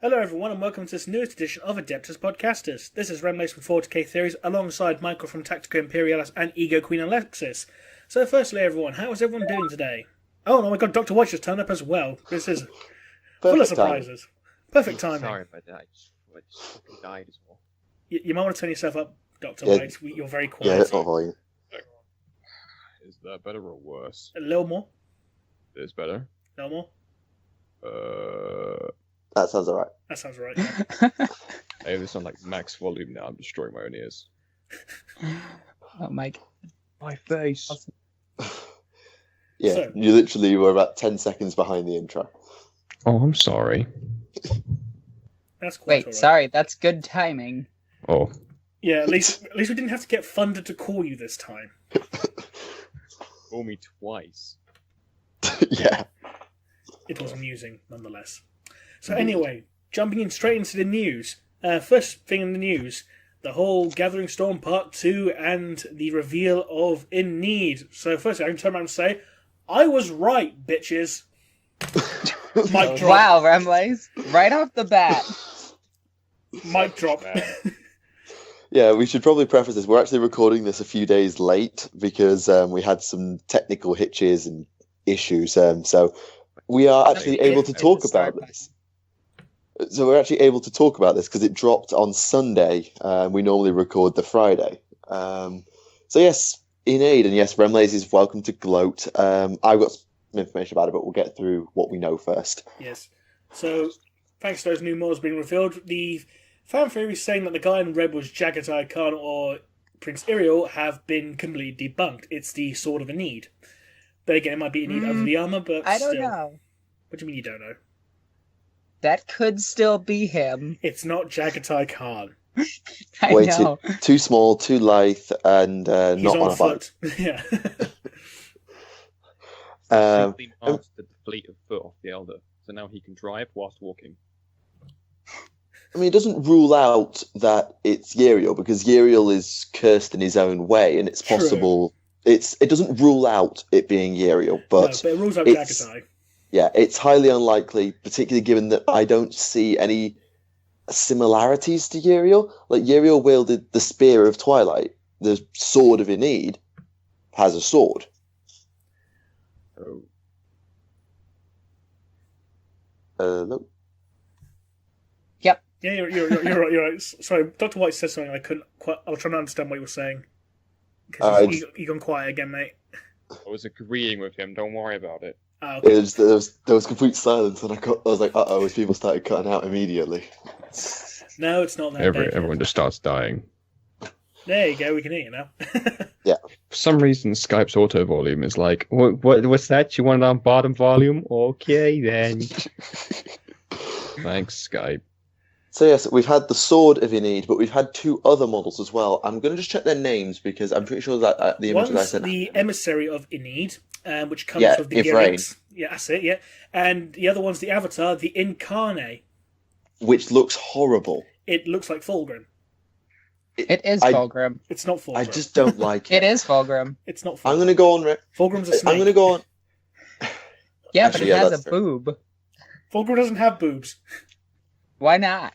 Hello everyone and welcome to this newest edition of Adeptus Podcastus. This is Remlace with 40k Theories alongside Michael from Tactica Imperialis and EgoQueenAlexis. So firstly everyone, how is everyone doing today? Oh my god, Dr. White just turned up as well. This is full of surprises. Perfect timing. Sorry about that, I just fucking died as well. You might want to turn yourself up, Dr. White. You're very quiet. Yeah, it's not volume. Is that better or worse? A little more. It's better. A little more. That sounds alright. That sounds right. Hey, this on like max volume now. I'm destroying my own ears. Oh my god. My face. Yeah, So- you literally were about 10 seconds behind the intro. Oh, I'm sorry. That's quite Wait, alright. sorry, that's good timing. Oh, Yeah, at least we didn't have to get Thunder to call you this time. call me twice. Yeah. It was amusing, nonetheless. So anyway, jumping in straight into the news. First thing in the news, the whole Gathering Storm Part 2 and the reveal of In Need. So firstly, I can turn around and say, I was right, bitches. Mic drop. Wow, Remlace, right off the bat. Mic drop. Yeah, we should probably preface this. We're actually recording this a few days late because we had some technical hitches and issues. So we are actually able to talk about this. So we're actually able to talk about this because it dropped on Sunday. We normally record the Friday. So yes, in aid, and yes, Remlace is welcome to gloat. I've got some information about it, but we'll get through what we know first. Yes. So, thanks to those new models being revealed, the fan theories saying that the guy in red was Jagatai Khan or Prince Iriel have been completely debunked. It's the Sword of a Need. But again, it might be a need of the armor, but I don't still. know. What do you mean you don't know? That could still be him. It's not Jagatai Khan. I Way know. too small, too lithe, and He's not on a bike. foot. Yeah. Simply mastered the fleet of foot off the Elder, so now he can drive whilst walking. I mean, it doesn't rule out that it's Uriel because Uriel is cursed in his own way, and it's True. possible. It doesn't rule out it being Uriel, No, but but it rules out it's- Jagatai. yeah, it's highly unlikely, particularly given that I don't see any similarities to Uriel. Like Uriel wielded the Spear of Twilight. The Sword of Enid has a sword. Oh, Look. Yeah, you're right. You're right. Sorry, Dr. White said something I couldn't quite. I was trying to understand what you were saying. Because you gone quiet again, mate. I was agreeing with him. Don't worry about it. Oh, okay. There was complete silence, and I was like, "Uh-oh!" As people started cutting out immediately. No, it's not that bad. Everyone just starts dying. There you go. We can hear you now. For some reason, Skype's auto volume is like, what's that? You want it on bottom volume? Okay, then. Thanks, Skype. So yes, we've had the Sword of Enid, but we've had two other models as well. I'm going to just check their names because I'm pretty sure that the images I One's sent. the Emissary of Enid, which comes Yeah, with the Ivrain. Gerics. Yeah, that's it. Yeah, and the other one's the Avatar, the Incarnate. Which looks horrible. It looks like Fulgrim. It is I- Fulgrim. It's not Fulgrim. I just don't like it. It is Fulgrim. It's not I'm Fulgrim. going to go on. Fulgrim's a snake. I'm going to go on. Yeah, Actually, but yeah, it has that's a true. boob. Fulgrim doesn't have boobs Why not?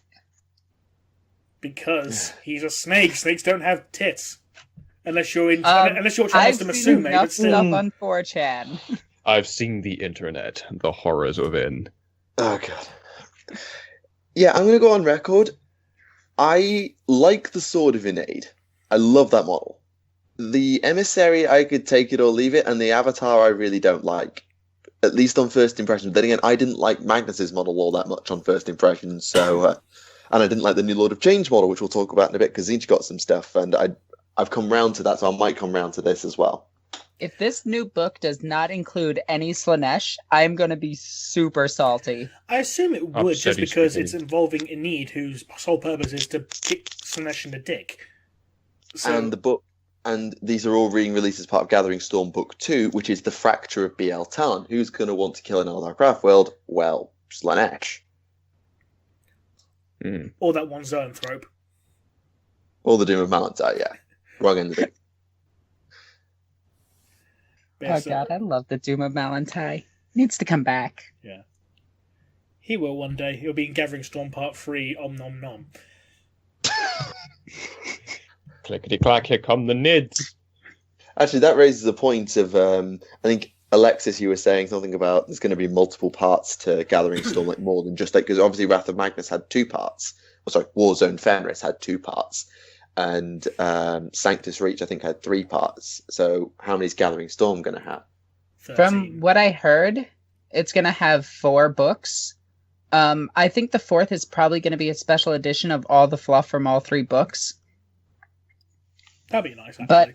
because he's a snake. Snakes don't have tits. Unless you're trying to I've them seen assume, mate, enough but still. stuff on 4chan. I've seen the internet, the horrors within. Oh god. Yeah, I'm going to go on record. I like the Sword of Enid. I love that model. The Emissary, I could take it or leave it, and the Avatar, I really don't like. At least on first impressions. Then again, I didn't like Magnus's model all that much on first impressions, so... and I didn't like the new Lord of Change model, which we'll talk about in a bit, because he's got some stuff, and I've come round to that, so I might come round to this as well. If this new book does not include any Slanesh, I'm going to be super salty. I assume it would, just Upsetty because spaghetti. it's involving Enid, whose sole purpose is to kick Slanesh in the dick. So, And the book, and these are all being released as part of Gathering Storm Book 2, which is the Fracture of BL Tan. Who's going to want to kill an Eldar Craftworld? Well, Slanesh. or that one Zoanthrope. Or the Doom of Malantite, yeah. Wrong end of it. Yeah, Oh god, I love the Doom of Malantai. Needs to come back. He will one day. He'll be in Gathering Storm Part 3, om nom nom. Clickety-clack, here come the nids. Actually, that raises a point of, I think, Alexis, you were saying something about there's going to be multiple parts to Gathering Storm, like more than just like, because obviously Wrath of Magnus had 2 parts. Oh, sorry, Warzone Fenris had 2 parts. And Sanctus Reach, I think, had 3 parts. So how many's Gathering Storm going to have? 13. From what I heard, it's going to have 4 books. I think the 4th is probably going to be a special edition of all the fluff from all 3 books. That'd be nice, actually. But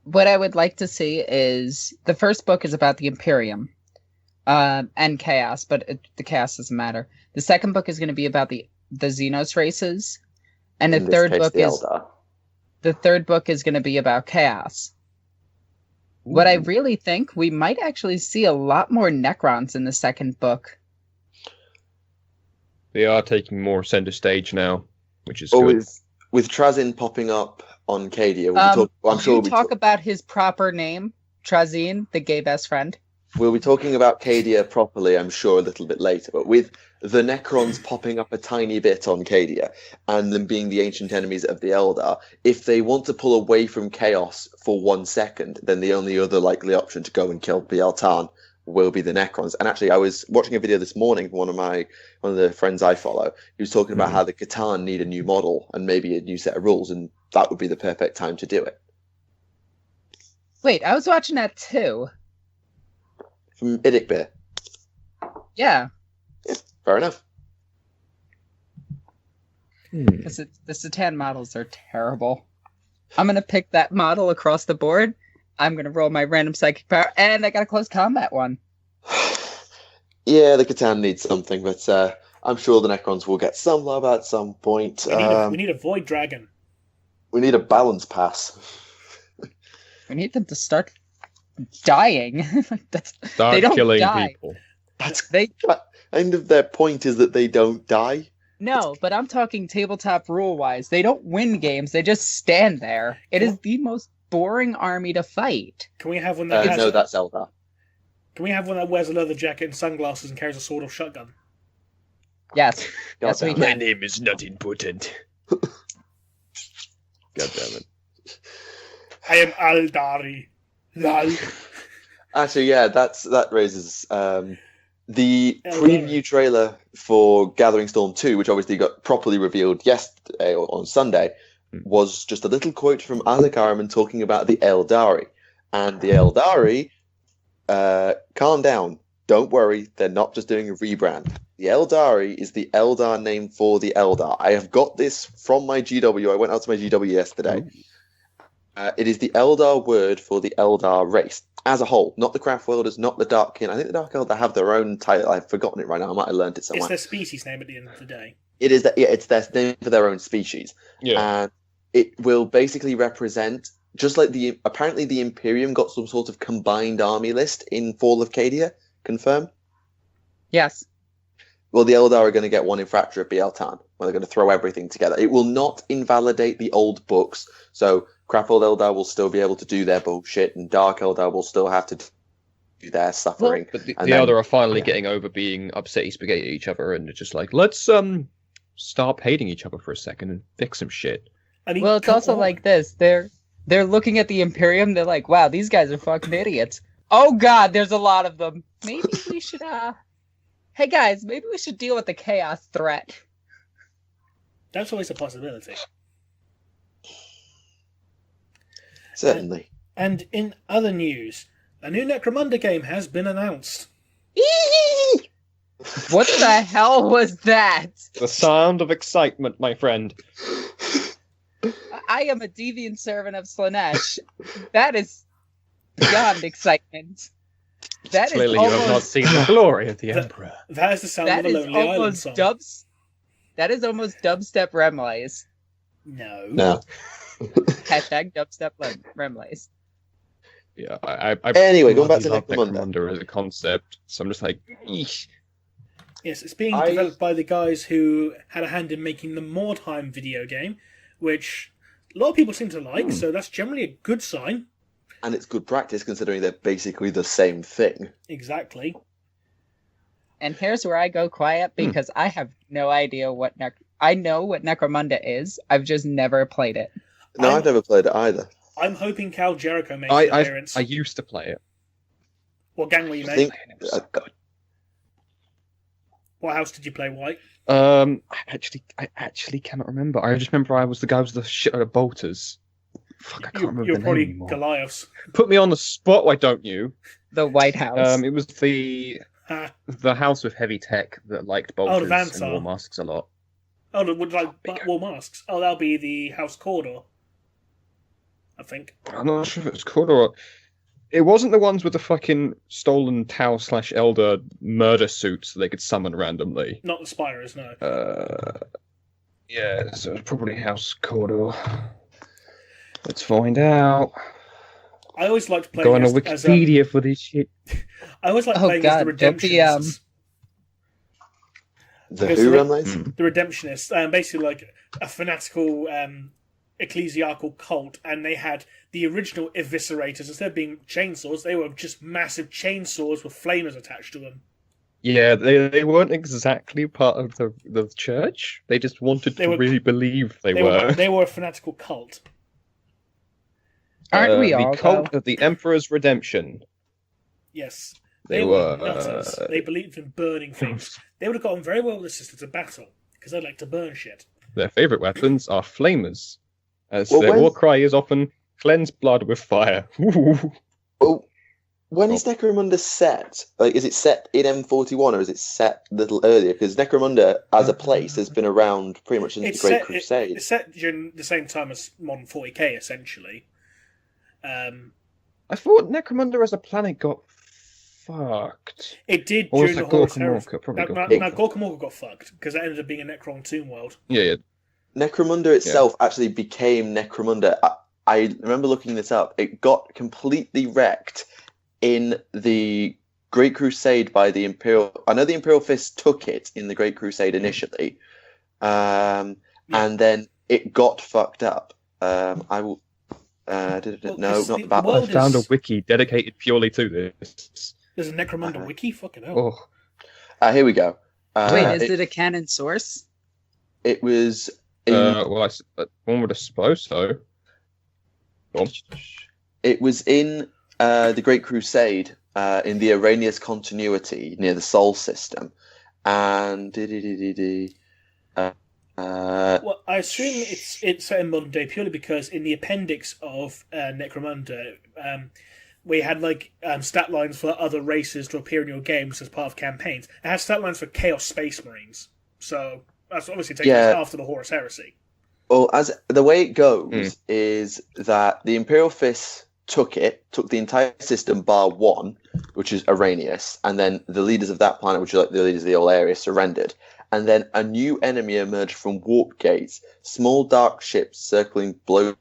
what I would like to see is the first book is about the Imperium and Chaos, but the Chaos doesn't matter. The second book is going to be about the Xenos races, and the third book is going to be about Chaos. Ooh. What I really think, we might actually see a lot more Necrons in the second book. They are taking more center stage now, which is good. With Trazyn popping up on Cadia, we'll talk about his proper name, Trazyn, the gay best friend. We'll be talking about Cadia properly, I'm sure, a little bit later. But with the Necrons popping up a tiny bit on Cadia, and them being the ancient enemies of the Eldar, if they want to pull away from Chaos for 1 second, then the only other likely option to go and kill Biel-Tan will be the Necrons. And actually, I was watching a video this morning from one of the friends I follow. He was talking about how the Catan need a new model and maybe a new set of rules, and that would be the perfect time to do it. Wait, I was watching that too. From Idic Beer. Yeah. Fair enough. The Catan models are terrible. I'm going to pick that model across the board. I'm going to roll my random psychic power, and I got a close combat one. Yeah, the Catan needs something, but I'm sure the Necrons will get some love at some point. We need a Void Dragon. We need a balance pass. We need them to start dying. Start killing people. End of their point is that they don't die. No, but I'm talking tabletop rule-wise. They don't win games. They just stand there. It is the most boring army to fight. Can we have one that has... No, that's Eldar. Can we have one that wears a leather jacket and sunglasses and carries a sword or shotgun? Yes. Yes, we can. My name is not important. God damn it. I am Aldari. Lol. Actually, yeah, that raises... the preview trailer for Gathering Storm 2, which obviously got properly revealed yesterday or on Sunday, was just a little quote from Isaac Araman talking about the Eldari. And the Eldari, calm down. Don't worry, they're not just doing a rebrand. The Eldari is the Eldar name for the Eldar. I have got this from my GW. I went out to my GW yesterday. It is the Eldar word for the Eldar race as a whole, not the Craft Worlders, not the Darkkin. I think the Dark Eldar have their own title. I've forgotten it right now. I might have learned it somewhere. It's their species name at the end of the day. It is that. Yeah, it's their name for their own species. Yeah. And it will basically represent, just like apparently the Imperium got some sort of combined army list in Fall of Cadia. Confirm? Yes. Well, the Eldar are going to get one in Fracture of Biel-Tan, where they're going to throw everything together. It will not invalidate the old books, so Crappled Eldar will still be able to do their bullshit, and Dark Eldar will still have to do their suffering. But the Eldar are finally getting over being upsetty spaghetti at each other, and it's just like, let's stop hating each other for a second and fix some shit. I mean, well, it's also like this. They're looking at the Imperium, they're like, wow, these guys are fucking idiots. Oh god, there's a lot of them. Maybe we should, hey guys, maybe we should deal with the chaos threat. That's always a possibility. Certainly. And in other news, a new Necromunda game has been announced. What the hell was that? The sound of excitement, my friend. I am a deviant servant of Slaanesh. That is beyond excitement. That Clearly is you have not seen the glory of the Emperor. That is the sound of the Lonely Island song. That is almost dubstep Remlays. No. Hashtag dubstep Remlays. Yeah, I anyway, going back to Necromunda as a concept, so I'm just like, eesh. Yes, it's being developed by the guys who had a hand in making the Mordheim video game, which a lot of people seem to like, so that's generally a good sign. And it's good practice considering they're basically the same thing. Exactly. And here's where I go quiet because I have no idea what I know what Necromunda is. I've just never played it. No, I've never played it either. I'm hoping Cal Jericho makes an appearance. I used to play it. What gang were you, mate? It was so good. What house did you play, White? I actually cannot remember. I just remember I was the guy with the shit out of bolters. Fuck, I can't remember You're the probably name anymore. Goliaths. Put me on the spot, why don't you? The White House. It was the house with heavy tech that liked bolters and war masks a lot. Oh, would like war masks? Oh, that'll be the House Corridor, I think. I'm not sure if it was called or... It wasn't the ones with the fucking stolen Tau/Elder murder suits that they could summon randomly. Not the Spirers, no. Yeah, so it was probably House Corridor. Let's find out. I always liked playing Go on a Wikipedia for this shit. I always like playing as the Redemptionists. The who Ramlays? The Redemptionists, basically like a fanatical ecclesiarchal cult, and they had the original eviscerators. Instead of being chainsaws, they were just massive chainsaws with flamers attached to them. Yeah, they weren't exactly part of the church. They just wanted to really believe they were. They were a fanatical cult. Aren't we all, the cult of the Emperor's Redemption. Yes. They were were nutters. They believed in burning things. They would have gotten very well with the Sisters of Battle, because they like to burn shit. Their favourite weapons are flamers, as their war cry is often cleanse blood with fire. Well, when is Necromunda set? Like, is it set in M41 or is it set a little earlier? Because Necromunda, as a place, has been around pretty much since the Great Crusade. It's set during the same time as modern 40k, essentially. I thought Necromunda as a planet got fucked. It did Or during the was Horus that Heresy. No, Gorkamorka got fucked, because it ended up being a Necron Tomb world. Yeah. Necromunda itself actually became Necromunda. I remember looking this up. It got completely wrecked in the Great Crusade by the Imperial... I know the Imperial Fist took it in the Great Crusade initially, and then it got fucked up. I will... not the battle. I found a wiki dedicated purely to this. There's a Necromunda wiki? Fucking hell. Here we go. Wait, is it a canon source? It was... one would have supposed so. It was in the Great Crusade, in the Arrhenius continuity near the Sol system. And... well, I assume it's set in modern day purely because in the appendix of Necromunda, we had stat lines for other races to appear in your games as part of campaigns. It has stat lines for Chaos Space Marines, so that's obviously taking place after the Horus Heresy. Well, as the way it goes is that the Imperial Fist took the entire system bar one, which is Arrhenius, and then the leaders of that planet, which are like the leaders of the old area, surrendered. And then a new enemy emerged from warp gates, small dark ships circling bloated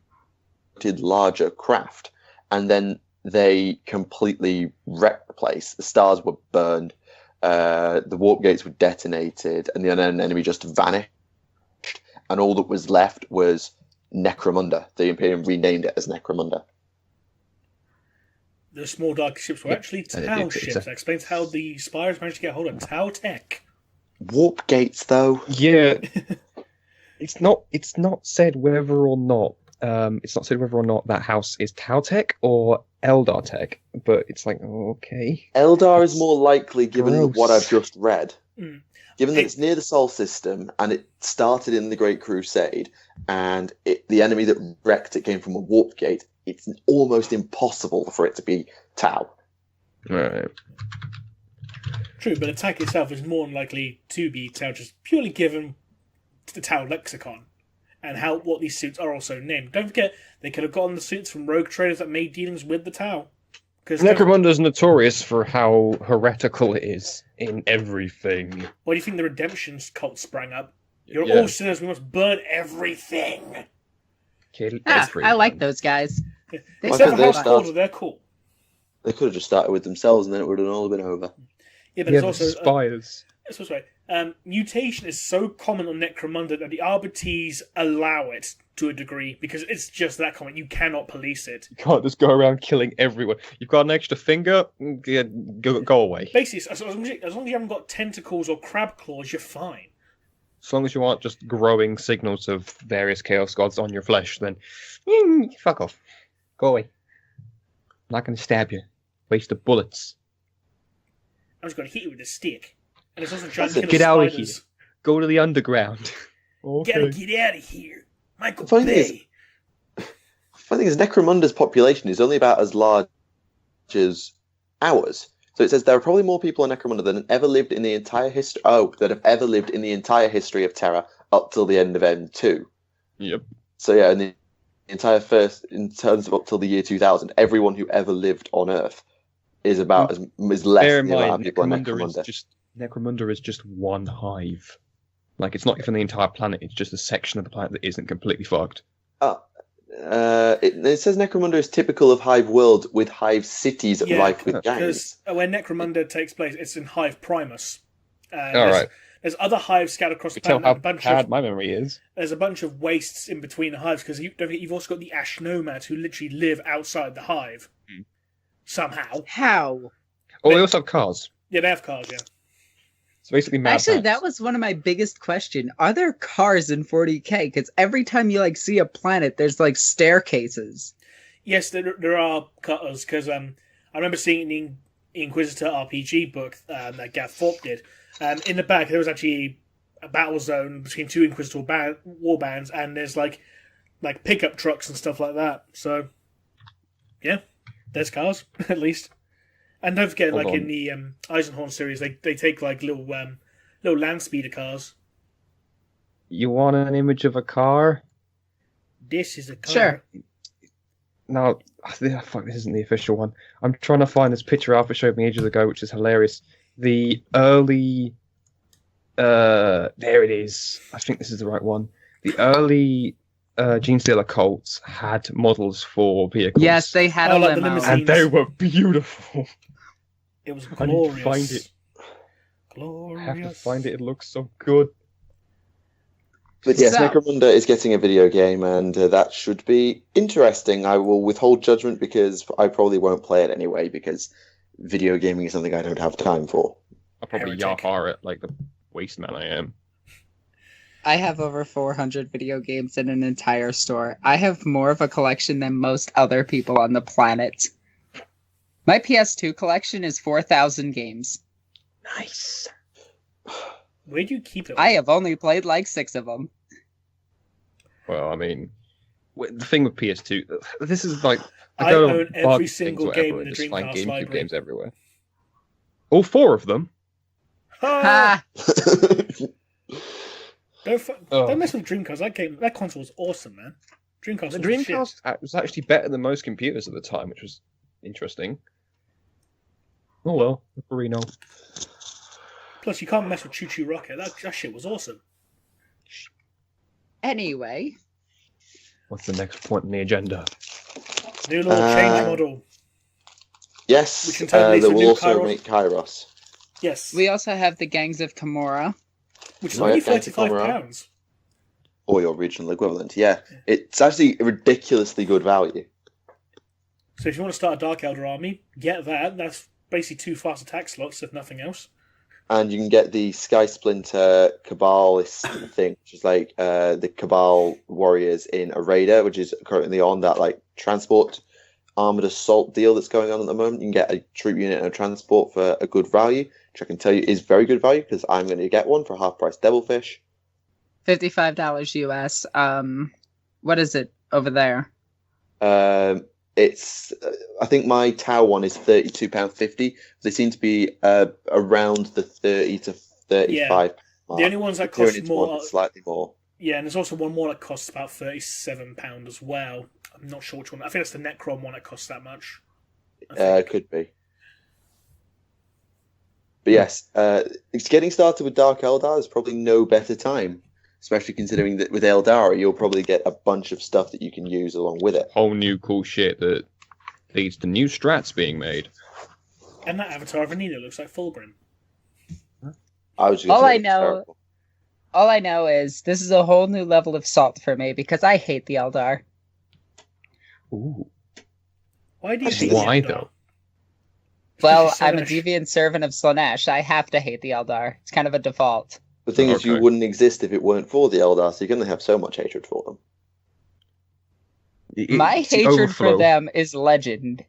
larger craft. And then they completely wrecked the place. The stars were burned, the warp gates were detonated, and the unknown enemy just vanished. And all that was left was Necromunda. The Imperium renamed it as Necromunda. The small dark ships were actually Tau ships. That explains how the Spires managed to get hold of Tau tech. Warp gates, though. Yeah, it's not said whether or not that house is Tau tech or Eldar tech, but it's like okay. Eldar is more likely, given what I've just read. Given that it's near the Sol system and it started in the Great Crusade, and the enemy that wrecked it came from a warp gate, it's almost impossible for it to be Tau. Right. True, but attack itself is more than likely to be Tau, just purely given the Tau lexicon and what these suits are also named. Don't forget, they could have gotten the suits from rogue traders that made dealings with the Tau. Necromunda is notorious for how heretical it is in everything. Why do you think the Redemption cult sprang up? You're all sinners, we must burn everything. Kill everyone. I like those guys. Except for House Corridor, they're cool. They could have just started with themselves and then it would have all been over. Yeah, but it's also Spires. It's also right. mutation is so common on Necromunda that the Arbites allow it to a degree because it's just that common. You cannot police it. You can't just go around killing everyone. You've got an extra finger, go away. Basically, as long as you haven't got tentacles or crab claws, you're fine. As long as you aren't just growing signals of various chaos gods on your flesh, then fuck off. Go away. I'm not going to stab you. Waste of bullets. I'm just going to hit you with a stick. And it's also trying to kill Get out of spiders. here. Go to the underground. Gotta get out of here. Michael Funny Bay. Funny thing is, Necromunda's population is only about as large as ours. So it says there are probably more people on Necromunda than have ever lived in the entire history. That have ever lived in the entire history of Terra up till the end of M2. Yep. So yeah, in the entire first, in terms of up till the year 2000, everyone who ever lived on Earth is about is less Bear than in the amount mind, of people on Necromunda. Necromunda is just one hive. Like, it's not even the entire planet, it's just a section of the planet that isn't completely fucked. It says Necromunda is typical of Hive World with Hive cities rife with gangs. Because when Necromunda takes place, it's in Hive Primus. Alright. There's other hives scattered across the Tell planet. how bad my memory is. There's a bunch of wastes in between the hives because you've also got the Ash Nomads who literally live outside the hive. Somehow. How? Oh, they also have cars. Yeah, they have cars, yeah. It's basically Mad Actually, Max. that was one of my biggest questions. Are there cars in 40k? Because every time you see a planet, there's staircases. Yes, there are cars because I remember seeing in the Inquisitor RPG book that Gav Thorpe did. In the back, there was actually a battle zone between two Inquisitor war bands, and there's like pickup trucks and stuff like that. So, yeah, there's cars at least. And don't forget, in the Eisenhorn series, they take little land speeder cars. You want an image of a car? This is a car. Sure. No, fuck, this isn't the official one. I'm trying to find this picture Alpha showed me ages ago, which is hilarious. The early... there it is. I think this is the right one. The early Genestealer cults had models for vehicles. Yes, they had a like the limo. limousine. And they were beautiful. It was I need to glorious. find it. Glorious. I have to find it. It looks so good. But yes, So- Necromunda is getting a video game, and that should be interesting. I will withhold judgment because I probably won't play it anyway, because video gaming is something I don't have time for. I'll probably Heretic. yahar it like the waste man I am. I have over 400 video games in an entire store. I have more of a collection than most other people on the planet. My PS2 collection is 4,000 games. Nice. Where do you keep it? I have only played 6 of them. Well, I mean, the thing with PS2, this is I go to own every bug single things, game whatever, in the and just find Dreamcast GameCube library. games everywhere. All 4 of them. Ah! Ha! Don't mess with Dreamcast. That console was awesome, man. Dreamcast. The was the shit. Dreamcast was actually better than most computers at the time, which was interesting. Oh well, Reno. Plus, you can't mess with Choo Choo Rocket. That shit was awesome. Anyway, What's the next point on the agenda? New law change model. Yes, Which entails they the will new also Kairos. make Kairos. Yes. we also have the Gangs of Tamora. Which is Oh, only yeah, thank you, £35. Comrade. Or your regional equivalent, yeah. It's actually a ridiculously good value. So if you want to start a Dark Elder army, get that. That's basically 2 fast attack slots, if nothing else. And you can get the Sky Splinter Cabalist thing, which is like the Cabal warriors in a Raider, which is currently on that transport armored assault deal that's going on at the moment. You can get a troop unit and a transport for a good value, which I can tell you is very good value because I'm going to get one for half price Devilfish. $55 US. What is it over there? It's I think my Tau one is £32.50. They seem to be around the 30 to 35 mark. The only ones that The cost Tyranids more... one is slightly more. Yeah, and there's also one more that costs about £37 as well. I'm not sure which one. I think that's the Necron one that costs that much. I think. Could be. But yes, it's getting started with Dark Eldar. There's probably no better time, especially considering that with Eldar, you'll probably get a bunch of stuff that you can use along with it. Whole new cool shit that leads to new strats being made. And that avatar of Anina looks like Fulgrim. I was just gonna All say I it's know- terrible. All I know is this is a whole new level of salt for me because I hate the Eldar. Ooh. Why do you Actually, hate why, the Eldar? though? Well, Especially I'm a Slaanesh. deviant servant of Slaanesh. I have to hate the Eldar. It's kind of a default. The thing is, you Okay. wouldn't exist if it weren't for the Eldar, so you're going to have so much hatred for them. My It's the hatred for overflow. them is legend.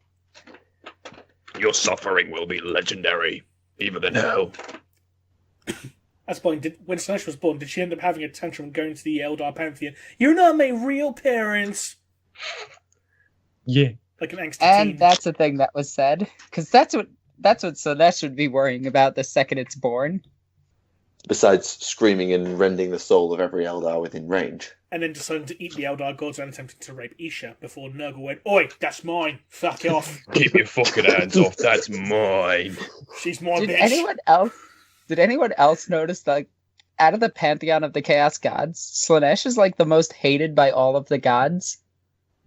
Your suffering will be legendary, even in hell. That's the point. When Slaanesh was born, did she end up having a tantrum going to the Eldar Pantheon? You're not my real parents! Yeah. Like an angsty And teen. that's the thing that was said. Because that's what Slaanesh should be worrying about the second it's born. Besides screaming and rending the soul of every Eldar within range. And then deciding to eat the Eldar gods and attempting to rape Isha before Nurgle went, Oi, that's mine. Fuck off. Keep your fucking hands off, that's mine. She's my Did bitch. anyone else notice that out of the pantheon of the Chaos Gods, Slaanesh is like the most hated by all of the gods?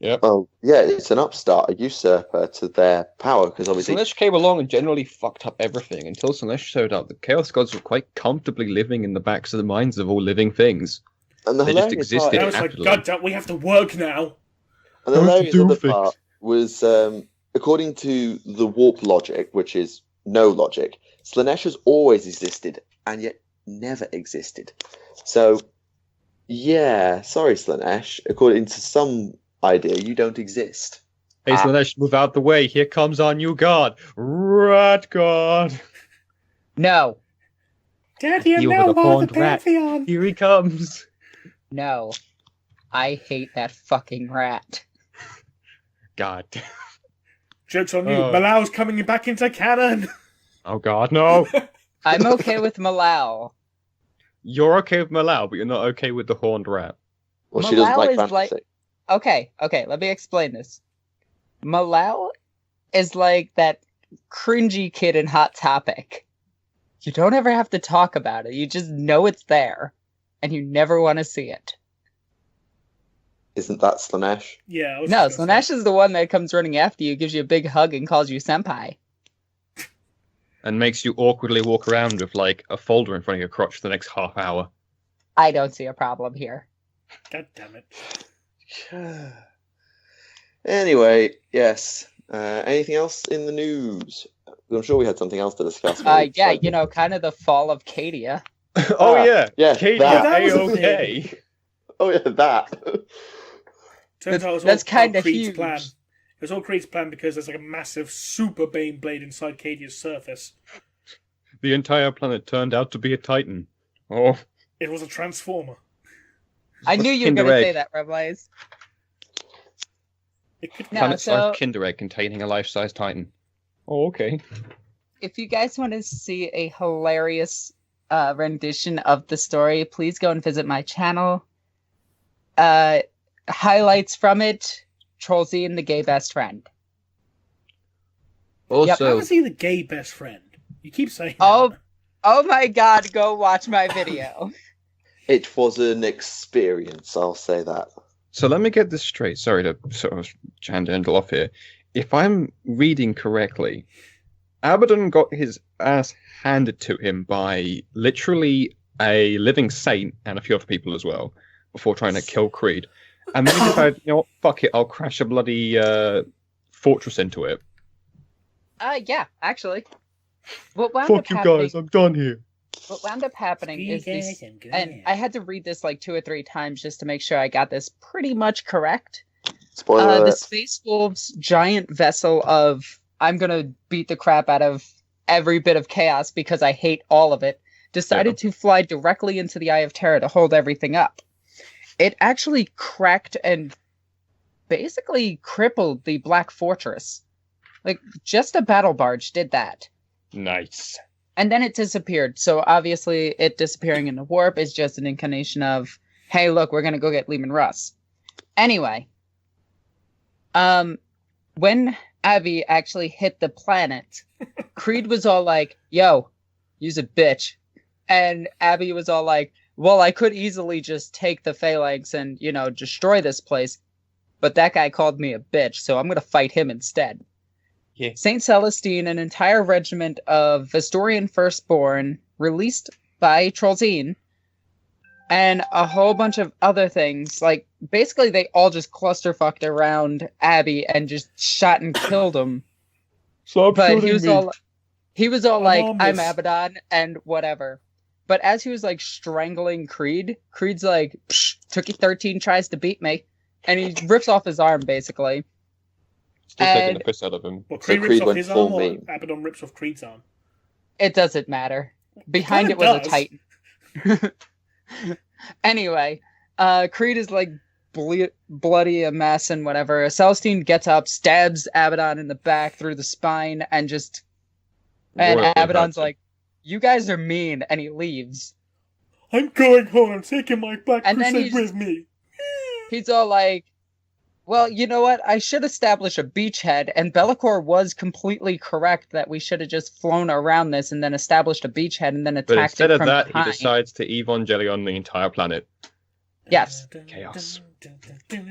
Oh, yeah, it's an upstart, a usurper to their power, because obviously... Slaanesh came along and generally fucked up everything. Until Slaanesh showed up, the Chaos Gods were quite comfortably living in the backs of the minds of all living things. And the They just hilarious existed. part, I was like, happily. God damn, we have to work now. and the How to hilarious do other things. part was, according to the warp logic, which is no logic, Slaanesh has always existed, and yet never existed. So, yeah, sorry, Slaanesh. According to some idea, you don't exist. Hey, Slaanesh, move out the way. Here comes our new god, Rat God. No, Daddy, I'm You now were the part of horned the rat. Pantheon. Here he comes. no. I hate that fucking rat. God. Joke's on you. Oh. Malau's coming back into canon. Oh God, no. I'm okay with Malal. You're okay with Malau, but you're not okay with the horned rat. Well, she doesn't Malal like is fantasy. Okay, let me explain this. Malal is like that cringy kid in Hot Topic. You don't ever have to talk about it. You just know it's there, and you never want to see it. Isn't that Slaanesh? Yeah. I was No, just gonna say. Slaanesh is the one that comes running after you, gives you a big hug, and calls you senpai. And makes you awkwardly walk around with like a folder in front of your crotch for the next half hour. I don't see a problem here. God damn it. Anyway, yes. Anything else in the news? I'm sure we had something else to discuss. Yeah, you know, kind of the fall of Cadia. Oh Ah, yeah, yeah, Cadia, that was a A-OK. Oh yeah, that. Turns out it was That's all part of kinda Creed's huge. plan. It was all Creed's plan because there's like a massive super Bane blade inside Cadia's surface. The entire planet turned out to be a Titan. Oh, It was a transformer. I knew you were Kinder going to Egg. say that, Reblaze. It could No, planet-sized so Kinder Egg containing a life-size Titan. Oh, okay. if you guys want to see a hilarious rendition of the story, please go and visit my channel. Highlights from it: Trollzine, the gay best friend. How Also, is he the gay best friend? You keep saying Oh. that. Oh my god, go watch my video. It was an experience, I'll say that. so let me get this straight. Sorry to sort of tangential off here. If I'm reading correctly, Abaddon got his ass handed to him by literally a living saint and a few other people as well before trying to kill Creed. And then he decided, you know what, fuck it, I'll crash a bloody fortress into it. Yeah, actually. What wound Fuck up you happening, guys, I'm done here. What wound up happening is this, and And I had to read this like 2 or 3 times just to make sure I got this pretty much correct. Spoiler The alert. Space Wolves giant vessel of I'm gonna beat the crap out of every bit of chaos because I hate all of it, decided to fly directly into the Eye of Terror to hold everything up. It actually cracked and basically crippled the Black Fortress. Like, just a battle barge did that. Nice. And then it disappeared. So obviously it disappearing in the warp is just an incarnation of, hey, look, we're gonna go get Lehman Russ. Anyway. When Abby actually hit the planet, Creed was all like, yo, use a bitch. And Abby was all like, well, I could easily just take the phalanx and, you know, destroy this place. But that guy called me a bitch, so I'm gonna fight him instead. Yeah. Saint Celestine, an entire regiment of Vestorian Firstborn, released by Trollzine, and a whole bunch of other things. Like, basically, they all just clusterfucked around Abby and just shot and killed him. Stop But shooting me. he was all like, on I'm this. Abaddon and whatever. But as he was like strangling Creed's like, Psh, took you 13 tries to beat me, and he rips off his arm basically. Still taking and- the piss out of him. Well, So Creed Creed rips off went his full arm, or meme. Abaddon rips off Creed's arm. It doesn't matter. Behind it kinda was a does. Titan. Anyway, Creed is like bloody a mess and whatever. Celestine gets up, stabs Abaddon in the back through the spine, and Royally Abaddon's hurts him. like, "You guys are mean," and he leaves. I'm going home. I'm taking my Black And then Crusade he's- with me. He's all like, well, you know what? I should establish a beachhead, and Bellicor was completely correct that we should have just flown around this and then established a beachhead and then But attacked instead it of from that, behind. he decides to Evangelion the entire planet. Yes. Chaos.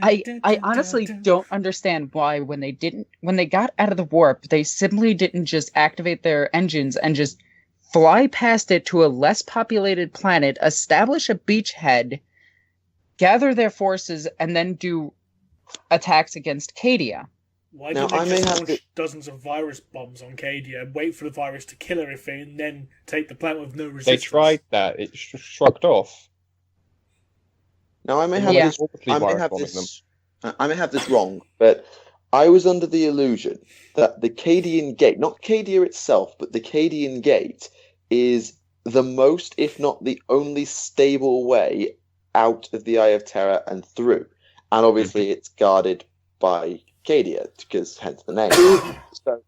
I honestly don't understand why when they got out of the warp, they simply didn't just activate their engines and just fly past it to a less populated planet, establish a beachhead, gather their forces, and then do attacks against Cadia. Why Now, don't I they may just have launch to- dozens of virus bombs on Cadia and wait for the virus to kill everything and then take the planet with no They resistance? tried that. It shrugged off. Now I may have Yeah. this. Obviously I may virus have bombing this. I may have this wrong, but I was under the illusion that the Cadian Gate, not Cadia itself, but the Cadian Gate, is the most, if not the only, stable way out of the Eye of Terror and through. And obviously, it's guarded by Cadia, because hence the name. So,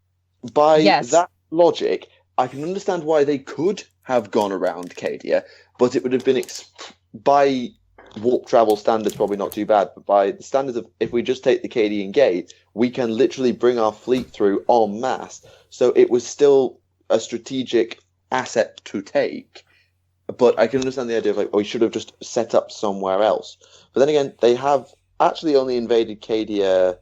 by Yes. that logic, I can understand why they could have gone around Cadia, but it would have been by warp travel standards probably not too bad, but by the standards of if we just take the Cadian Gate, we can literally bring our fleet through en masse. So it was still a strategic asset to take. But I can understand the idea of like, we should have just set up somewhere else. But then again, they have actually only invaded Cadia.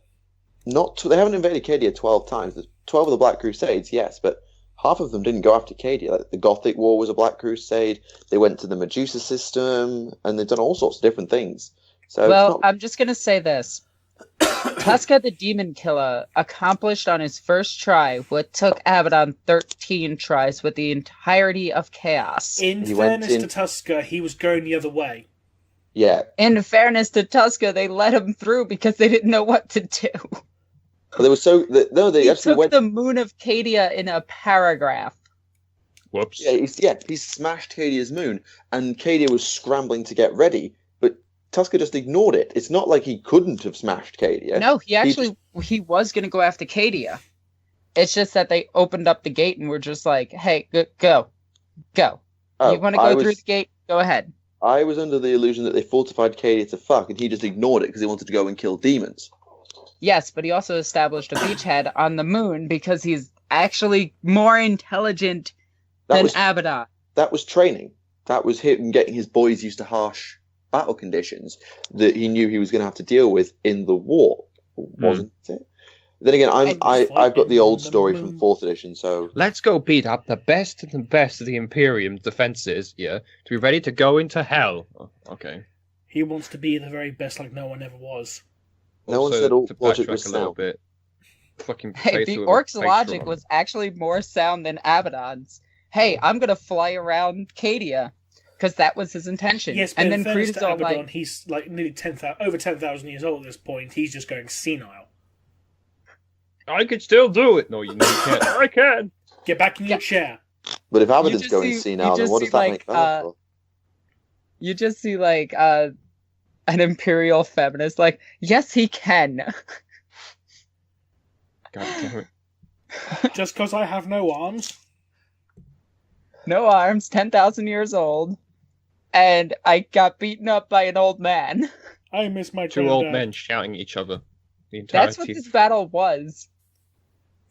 They haven't invaded Cadia 12 times. There's 12 of the Black Crusades, yes, but half of them didn't go after Cadia. Like the Gothic War was a Black Crusade. They went to the Medusa system, and they've done all sorts of different things. So Well, it's not... I'm just gonna say this. Tuska the Demon Killer accomplished on his first try what took Abaddon 13 tries with the entirety of Chaos. In He went fairness in- to Tuska, he was going the other way. Yeah. In fairness to Tuska, they let him through because they didn't know what to do. But they were so... they He actually took went... the moon of Cadia in a paragraph. Whoops. He smashed Cadia's moon, and Cadia was scrambling to get ready, but Tuska just ignored it. It's not like he couldn't have smashed Cadia. No, he was going to go after Cadia. It's just that they opened up the gate and were just like, hey, go. Oh, You want to go through the gate? Go ahead. I was under the illusion that they fortified Cadia to fuck, and he just ignored it because he wanted to go and kill demons. Yes, but he also established a beachhead on the moon because he's actually more intelligent That than was Abaddon. that was training. That was him getting his boys used to harsh battle conditions that he knew he was going to have to deal with in the war, wasn't it? Then again, I've got the old story from 4th edition, so Let's go beat up the best of the Imperium's defenses, yeah, to be ready to go into hell. Oh, okay. He wants to be the very best like no one ever was. no one Also, said all to logic backtrack was a little sound. bit. Fucking Hey, the potato with a orc's face logic on. was actually more sound than Abaddon's. Hey, I'm going to fly around Cadia because that was his intention. Yes, but and in then fairness Creed is to all Abaddon, like, he's like nearly over 10,000 years old at this point. He's just going senile. I could still do it. No, you can't. I can. Get back in your Yeah. chair. But if Abaddon's just going see- senile, you then just what does see, that like, make that for? you just see like an imperial feminist like, yes, he can. God damn it. Just because I have no arms. No arms, 10,000 years old, and I got beaten up by an old man. I miss my Two old granddad. men shouting at each other. The entirety. That's what this battle was.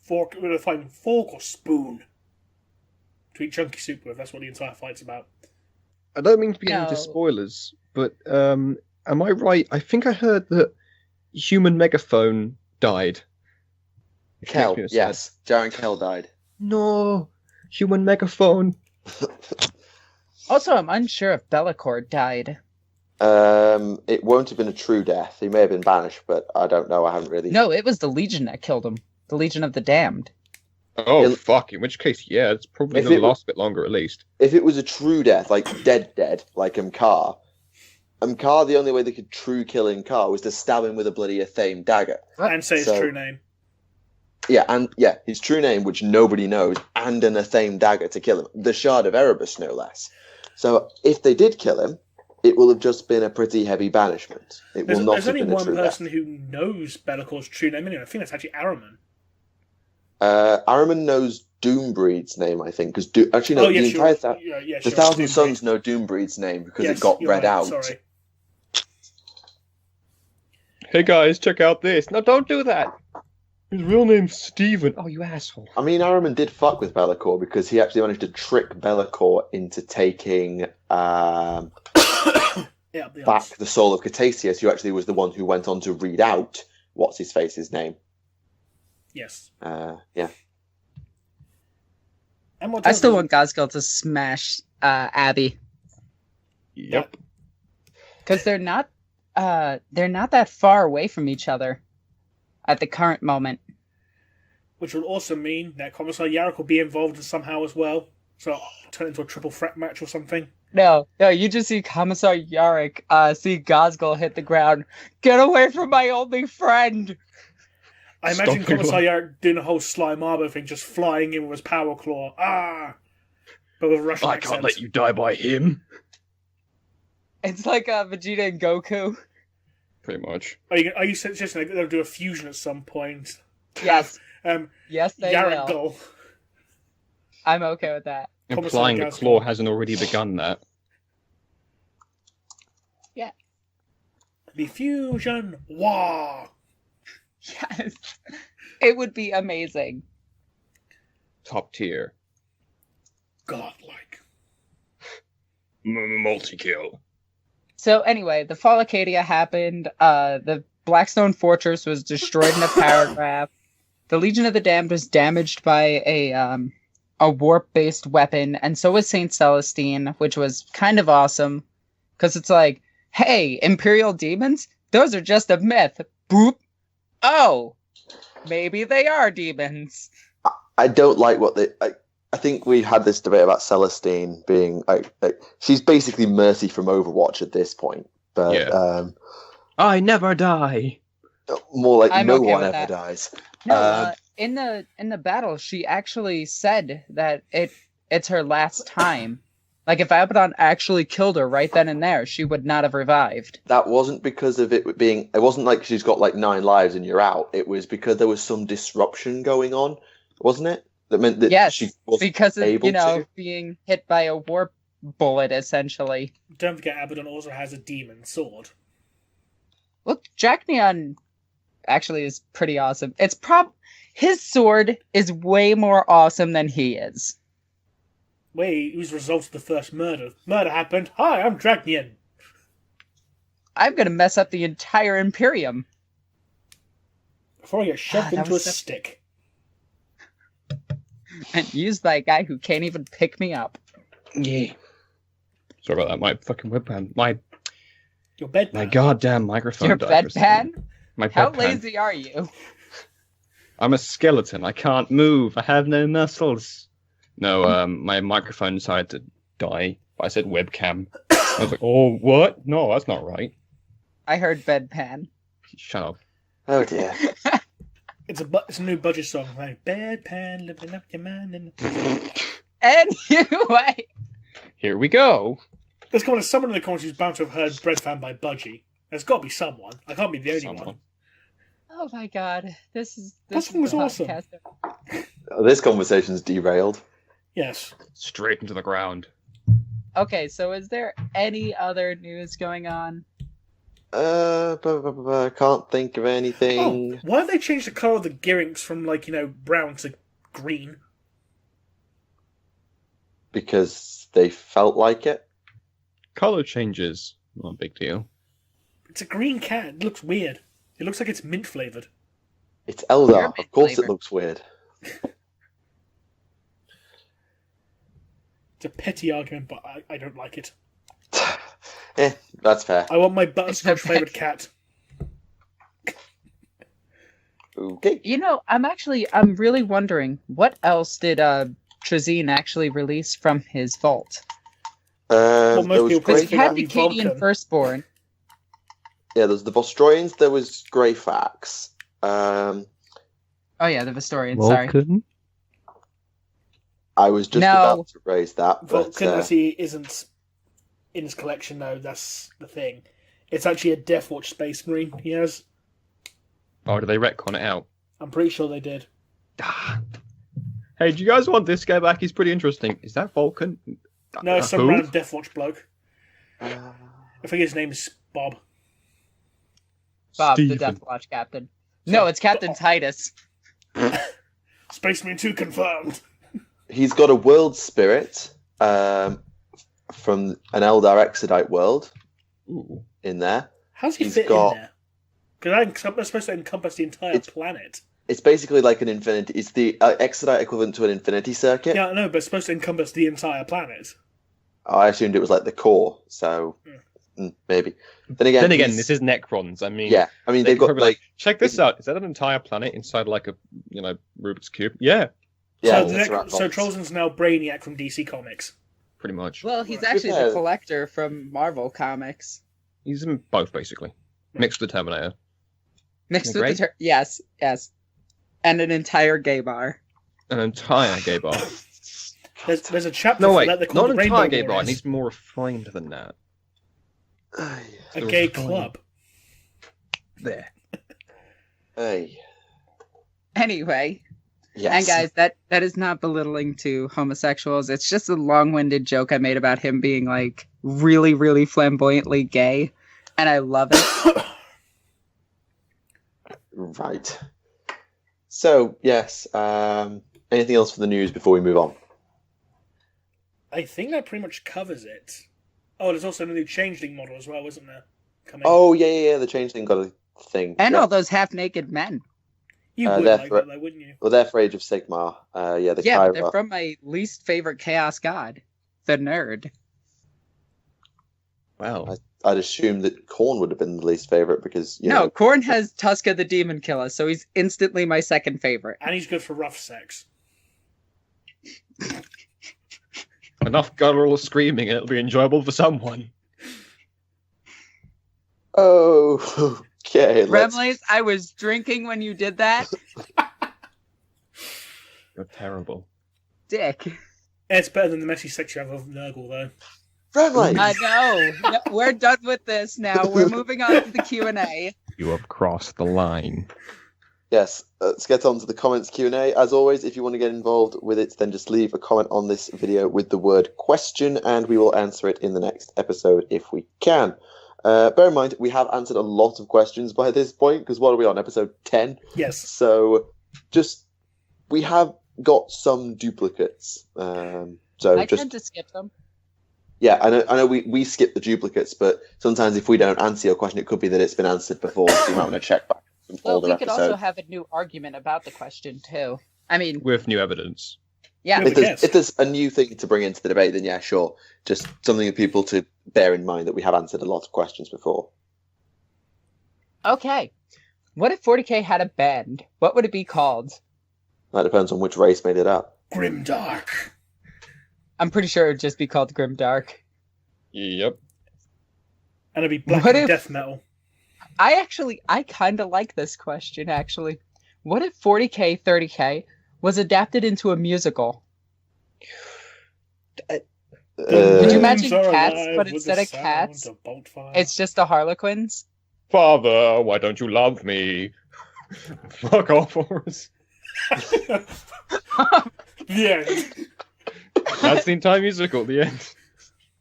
Fork, we're finding fork or spoon to eat chunky soup with. That's what the entire fight's about. I don't mean to be into No. spoilers, but am I right? I think I heard that human megaphone died. Kel, Makes me upset. yes. Jaren Kel died. No, human megaphone. Also, I'm unsure if Bellicor died. It won't have been a true death. He may have been banished, but I don't know. I haven't really. No, it was the Legion that killed him. The Legion of the Damned. Oh, It'll- fuck. In which case, yeah, it's probably If going it to last a bit longer at least. If it was a true death, like dead, like Umkar, the only way they could true kill Umkar was to stab him with a bloody Athame dagger. And say his So- true name. Yeah, his true name, which nobody knows, and an Athame dagger to kill him. The Shard of Erebus, no less. So if they did kill him, it will have just been a pretty heavy banishment. It will not There's have only been a one true person death. who knows Bellacor's true name anyway. I think that's actually Araman. Araman knows Doombreed's name, I think, because actually no, oh, yes, the entire yeah, the sure. Thousand Sons know Doombreed's name because Yes, it got you're read right, out. Sorry. Hey guys, check out this. No, don't do that. His real name's Steven. Oh, you asshole. I mean, Araman did fuck with Be'lakor because he actually managed to trick Be'lakor into taking Yeah, the back odds. the soul of Ctesias, who actually was the one who went on to read out what's his face's name. Yes. Yeah. And what I else still is- want Gosgel to smash Abby. Yep. Because they're not that far away from each other at the current moment. Which will also mean that Commissar Yarrick will be involved somehow as well. So turn into a triple threat match or something. No, you just see Commissar Yarrick see Gosgel hit the ground. Get away from my only friend! I imagine Stomping Commissar Yarrick doing a whole Sly Marbo thing, just flying in with his power claw. But with a Russian I accent. can't let you die by him. It's like Vegeta and Goku. Pretty much. Are you suggesting they'll do a fusion at some point? Yes. Um, Yes, they Yarrick will. Gull. I'm okay with that. Implying the Gazgul. claw hasn't already begun that. The fusion war. Yes. It would be amazing. Top tier. Godlike. Multi-kill. So anyway, the fall of Cadia happened. The Blackstone Fortress was destroyed in a paragraph. The Legion of the Damned was damaged by a warp-based weapon, and so was Saint Celestine, which was kind of awesome. Because it's like, hey, Imperial demons? Those are just a myth. Boop. Oh, maybe they are demons. I don't like what they. I think we had this debate about Celestine being like she's basically Mercy from Overwatch at this point, but Yeah. I never die. more like I'm no okay one with ever that. dies. No, in the battle, she actually said that it's her last time. Like if Abaddon actually killed her right then and there, she would not have revived. That wasn't because of it being. It wasn't like she's got like 9 lives and you're out. It was because there was some disruption going on, wasn't it? That meant that Yes, she wasn't because of able to. being hit by a warp bullet, essentially. Don't forget, Abaddon also has a demon sword. Look, Jack Neon actually is pretty awesome. His sword is way more awesome than he is. Wait, it was the result of the first murder. Murder happened. Hi, I'm Dragnian. I'm gonna mess up the entire Imperium. Before I get shoved that into a was so- stick. And used by a guy who can't even pick me up. Yeah. Sorry about that. My fucking webcam. My Your bedpan. goddamn microphone. Your died for a second. bedpan? My How bedpan. lazy are you? I'm a skeleton. I can't move. I have no muscles. No, my microphone decided to die. I said webcam. I was like, oh, what? No, that's not right. I heard bedpan. Shut up. Oh dear. It's a new budget song. Like, bedpan, living up your mind. Anyway, Here we go. There's got to be someone in the comments who's bound to have heard Bread Fan by Budgie. There's got to be someone. I can't be the only Someone. one. oh my god, this That one was the awesome. podcast. This conversation's derailed. Yes. Straight into the ground. Okay, so is there any other news going on? Can't think of anything. Oh, why have they changed the colour of the Gearinks from, brown to green? Because they felt like it. Color changes. Not a big deal. It's a green cat. It looks weird. It looks like it's mint flavoured. It's Eldar. Pyramid Of course, flavor. it looks weird. It's a petty argument, but I don't like it. That's fair. I want my butterscotch flavoured cat. Okay. You know, I'm really wondering what else did Trazine actually release from his vault? most there was people Because Grey he had Grey the Fax. Cadian Vulcan. Firstborn. Yeah, there's the Vostroyans, there was Grey Fax. Oh yeah, the Vistorian. Sorry. Vulcan? I was just No. about to raise that, but Vulcan actually isn't in his collection, though. That's the thing. It's actually a Deathwatch Space Marine he has. Oh, did they retcon it out? I'm pretty sure they did. Hey, do you guys want this guy back? He's pretty interesting. Is that Vulcan? No, it's some who? random Deathwatch bloke. uh, I think his name is Bob. Bob, the Steven. Death Watch captain. No, it's Captain Titus. Space Marine 2 confirmed. he's got a world spirit from an Eldar Exodite world Ooh. in there. How's he He's fit got- in there? Because I'm supposed to encompass the entire It's- planet. It's basically like an infinity. It's the Exodite equivalent to an infinity circuit. Yeah, I know, but it's supposed to encompass the entire planet. I assumed it was like the core, so maybe. Then again, he's- This is Necrons. I mean, yeah. I mean, they've they've got probably like check this out. Is that an entire planet inside like a Rubik's cube? Yeah, yeah. so that's right, so box. Trollson's now Brainiac from DC Comics. pretty much. Well, he's Right. actually Yeah. the Collector from Marvel Comics. He's in both basically, mixed with the Terminator. Mixed Isn't it with the yes, and an entire gay bar. An entire gay bar. There's a chapter No for wait, that they call not the an Rainbow entire gay bar. It Warriors. needs more refined than that. A gay club. There. Hey. Anyway, Yes. and guys, that is not belittling to homosexuals. It's just a long-winded joke I made about him being like really, really flamboyantly gay, and I love it. Right. So yes. Anything else for the news before we move on? I think that pretty much covers it. Oh, there's also a new changeling model as well, wasn't there? Coming. Oh yeah. The changeling got a thing. And Yeah. all those half-naked men. You would they're like for- that, though, wouldn't you? Well, they're for Age of Sigmar. Yeah, the Yeah, Kyra. but they're from my least favorite chaos god, the nerd. Wow. I'd assume that Khorne would have been the least favorite because you No, know. Khorne has Tuska the Demon Killer, so he's instantly my second favorite. And he's good for rough sex. Enough guttural screaming, and it'll be enjoyable for someone. Oh, okay. Remlace, I was drinking when you did that. You're terrible. Dick. It's better than the messy sex you have of Nurgle, though. Remley. I know. No, we're done with this now. We're moving on to the Q&A. You have crossed the line. Yes, let's get on to the comments Q&A. As always, if you want to get involved with it, then just leave a comment on this video with the word question, and we will answer it in the next episode if we can. Bear in mind, we have answered a lot of questions by this point, because what are we on, episode 10? Yes. So, we have got some duplicates. I tend to skip them. Yeah, I know we skip the duplicates, but sometimes if we don't answer your question, it could be that it's been answered before, so you might want to check back from Well, older we could also episodes. have a new argument about the question, too. I mean, With new evidence. yeah. Yeah. If there's a new thing to bring into the debate, then yeah, sure. Just something for people to bear in mind that we have answered a lot of questions before. Okay. What if 40k had a band? What would it be called? That depends on which race made it up. Grimdark. I'm pretty sure it would just be called Grimdark. Yep. And it'd be black What and if- death metal. I kind of like this question, actually. What if 40k, 30k was adapted into a musical? Would you imagine Moons are cats, alive but with instead the of cats, sound of bolt fire. It's just the Harlequins? Father, why don't you love me? Fuck off, Horace. Yeah. That's the entire musical at the end.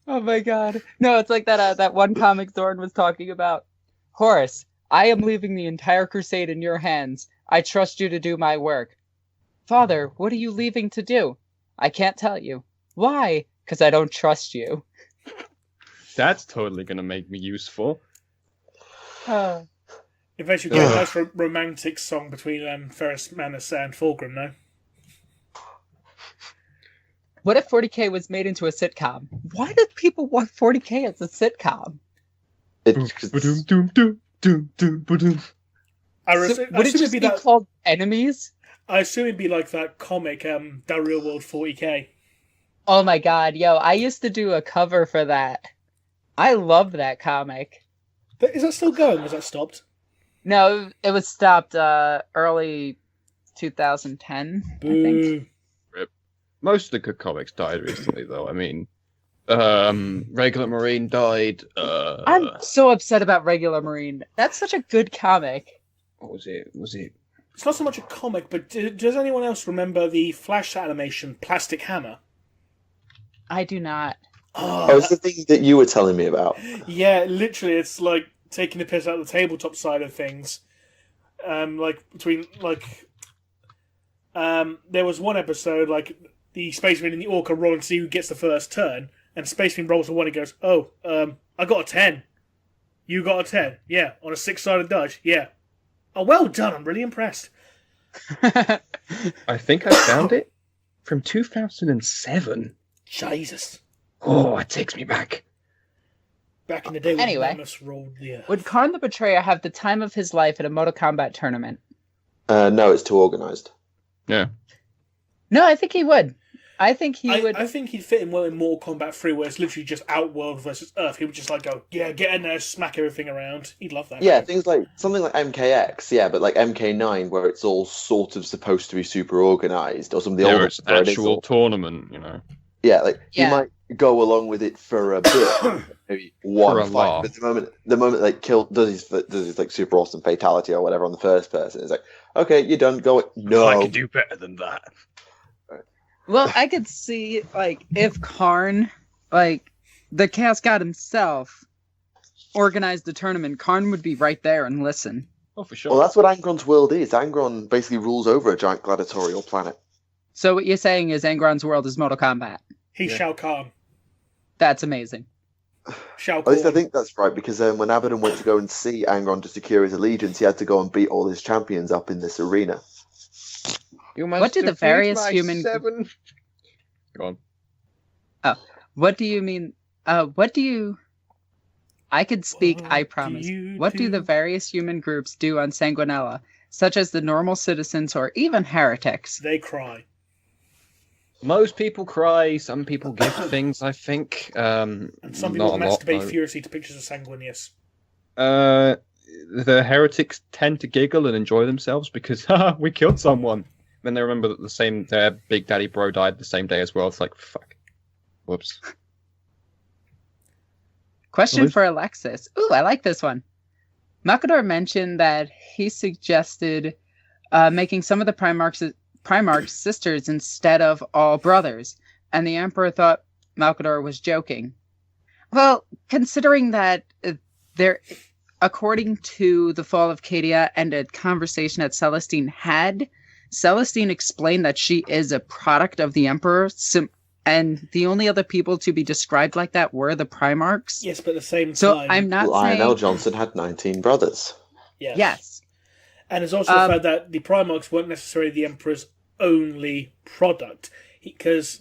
Oh my god. No, it's like that one comic Zorn was talking about. Horace, I am leaving the entire crusade in your hands. I trust you to do my work. Father, what are you leaving to do? I can't tell you. Why? Because I don't trust you. That's totally gonna make me useful. Eventually get a nice romantic song between Ferris Manus and Fulgrim, no? What if 40K was made into a sitcom? Why did people want 40K as a sitcom? Would it just be called Enemies? I assume it'd be like that comic, The Real World 40K. Oh my god, yo, I used to do a cover for that. I love that comic. But is that still going? Was that stopped? No, it was stopped early 2010, I think. Most of the good comics died recently, though. I mean, Regular Marine died. I'm so upset about Regular Marine. That's such a good comic. What was it? It's not so much a comic, but does anyone else remember the Flash animation Plastic Hammer? I do not. Oh, it's the thing that you were telling me about. Yeah, literally, it's like taking the piss out of the tabletop side of things. There was one episode, like, the Space Marine and the Orca roll and see who gets the first turn, and Space Marine rolls a 1 and goes, I got a 10. You got a 10. Yeah, on a 6-sided dice. Yeah. Oh, well done. I'm really impressed. I think I found it from 2007. Jesus. Oh, it takes me back. Back in the day when Anyway, Mammoth rolled the earth. would Karn the Betrayer have the time of his life at a Mortal Kombat tournament? No, it's too organised. Yeah. No, I think he would. I think he would. I think he'd fit in well in Mortal Kombat 3, where it's literally just Outworld versus Earth. He would just go, yeah, get in there, smack everything around. He'd love that. Yeah, things like something like MKX, yeah, but like MK9, where it's all sort of supposed to be super organised, or some of the older It's an actual tournament, Yeah, he might go along with it for a bit, maybe one fight. But the moment like does his like super awesome fatality or whatever on the first person, it's like, okay, you're done. Go. No, I can do better than that. Well, I could see, if Karn, the Chaos God himself, organized the tournament, Karn would be right there and listen. Oh, for sure. Well, that's what Angron's world is. Angron basically rules over a giant gladiatorial planet. So what you're saying is Angron's world is Mortal Kombat. He's Shao Kahn. That's amazing. Shao At least I Kahn. think that's right, because when Abaddon went to go and see Angron to secure his allegiance, he had to go and beat all his champions up in this arena. What do the various human... Go on. Oh, what do you mean? What do you... I could speak, I promise. What do the various human groups do on Sanguinella, such as the normal citizens or even heretics? They cry. Most people cry, some people give things, I think. And some people masturbate furiously to pictures of Sanguinius. The heretics tend to giggle and enjoy themselves because, we killed someone. Then they remember that their Big Daddy Bro died the same day as well. It's like, fuck. Whoops. Question for Alexis. Ooh, I like this one. Malkador mentioned that he suggested making some of the Primarchs sisters instead of all brothers, and the Emperor thought Malkador was joking. Well, considering that according to the Fall of Cadia and a conversation that Celestine had, Celestine explained that she is a product of the Emperor, and the only other people to be described like that were the Primarchs. Yes, but at the same time... So I'm not saying... Lionel Johnson had 19 brothers. Yes. And there's also the fact that the Primarchs weren't necessarily the Emperor's only product, because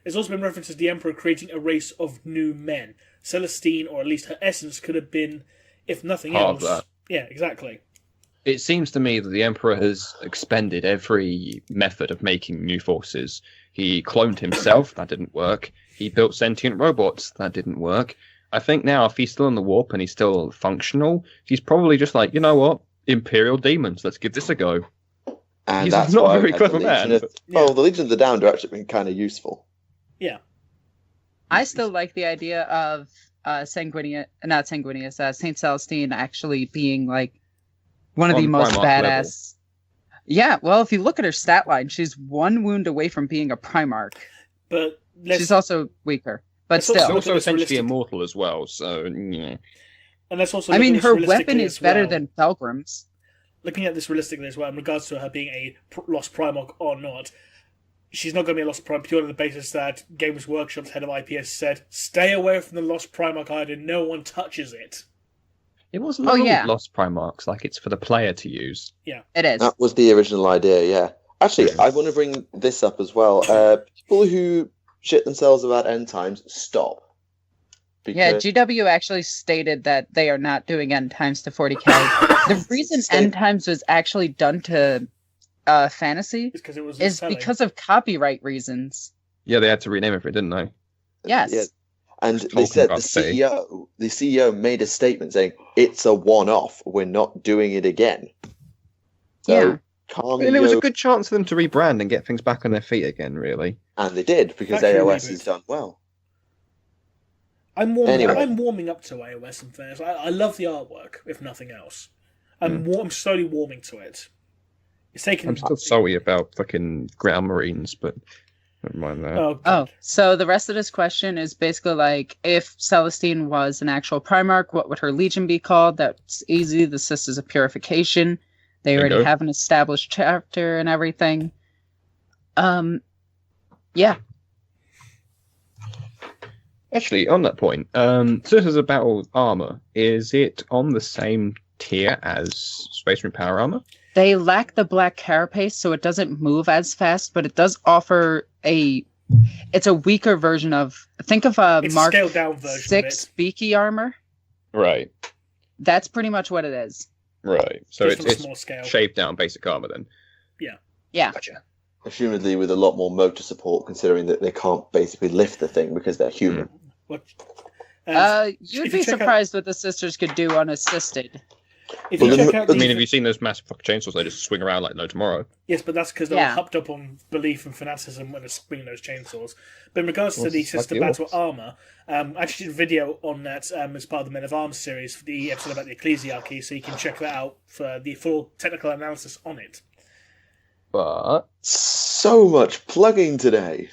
there's also been references to the Emperor creating a race of new men. Celestine, or at least her essence, could have been, if nothing else... Of that. Yeah, exactly. It seems to me that the Emperor has expended every method of making new forces. He cloned himself, that didn't work. He built sentient robots, that didn't work. I think now, if he's still in the warp and he's still functional, he's probably just like, you know what? Imperial demons, let's give this a go. And he's that's not why a very clever man. Well, the Legion of the Damned have actually been kind of useful. Yeah. I still like the idea of Saint Celestine actually being one of the most badass. Level. Yeah, well, if you look at her stat line, she's 1 wound away from being a Primarch. But she's also weaker. But still. She's also essentially immortal as well, so, And let's also her weapon is better than Pelgrim's. Looking at this realistically as well, in regards to her being a lost Primarch or not, she's not going to be a lost Primarch purely on the basis that Games Workshop's head of IPS said, stay away from the lost Primarch item, no one touches it. It wasn't Lost Primarchs, it's for the player to use. Yeah. It is. That was the original idea, yeah. Actually, I want to bring this up as well. People who shit themselves about end times, stop. Yeah, Because GW actually stated that they are not doing end times to 40k. The reason end times was actually done to fantasy It's because it was is selling. because of copyright reasons. Yeah, they had to rename it for it, didn't they? Yes. Yeah. And Just they said talking the CEO made a statement saying it's a one-off. We're not doing it again. So Yeah. calm And it was a your- good chance for them to rebrand and get things back on their feet again, really. and they did because Factory AOS reboot. has done well. I'm warming. Anyway. I'm warming up to AOS and fairness. I love the artwork, if nothing else. I'm slowly warming to it. It's taken. I'm still salty about fucking ground marines, but never mind that. Oh, Oh, God. so the rest of this question is basically like, if Celestine was an actual Primarch, what would her Legion be called? That's easy. The Sisters of Purification. They already Bingo. have an established chapter and everything. Yeah. Actually, on that point, Sisters of Battle armor, is it on the same tier as Space Marine Power armor? They lack the black carapace, so it doesn't move as fast, but it does offer it's a weaker version of, think of a It's a Mark scaled down version 6 of it. beaky armor. Right, That's pretty much what it is. right. So Just on a it's small scale. shaved down basic armor then. Yeah. Gotcha. Assumedly with a lot more motor support, considering that they can't basically lift the thing because they're human. What? You'd if be you check out- surprised what the sisters could do unassisted. If Well, you then- check out I the, mean, have you seen those massive fucking chainsaws? They just swing around like no tomorrow. yes, but that's because they're Yeah. hopped up on belief and fanaticism when they're swinging those chainsaws. But in regards to Well, the it's like Sister the Battle orcs. armor, I actually did a video on that as part of the Men of Arms series, for the episode about the Ecclesiarchy, so you can check that out for the full technical analysis on it. But So much plugging today.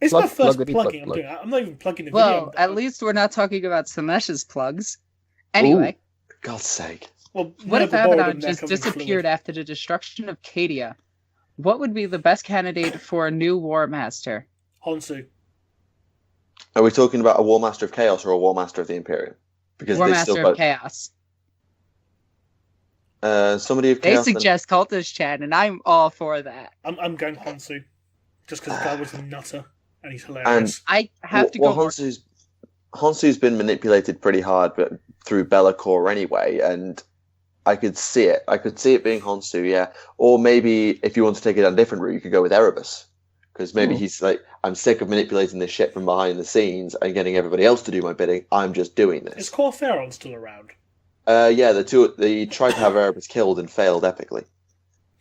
It's Plug- my first pluggity plugging plug, I'm doing. I'm not even plugging the Well, video. at least we're not talking about Samesh's plugs. Anyway, God's sake. Well, what if Noble Bold Abaddon and they're just coming disappeared fluid. after the destruction of Cadia? What would be the best candidate for a new War Master? Honsu. Are we talking about a War Master of Chaos or a War Master of the Imperium? Because War they Master still of Chaos. somebody of They Chaos. suggest Cultist Chat, and I'm all for that. I'm going Honsu. Just because the guy was a nutter and he's hilarious. I have to go. More... Honsu's been manipulated pretty hard, but through Bellacore anyway, and I could see it. I could see it being Honsu, yeah. Or maybe if you want to take it on a different route, you could go with Erebus. Because maybe he's like, I'm sick of manipulating this shit from behind the scenes and getting everybody else to do my bidding. I'm just doing Is this. Cor Theron still around? Yeah, they tried to have Erebus killed and failed epically.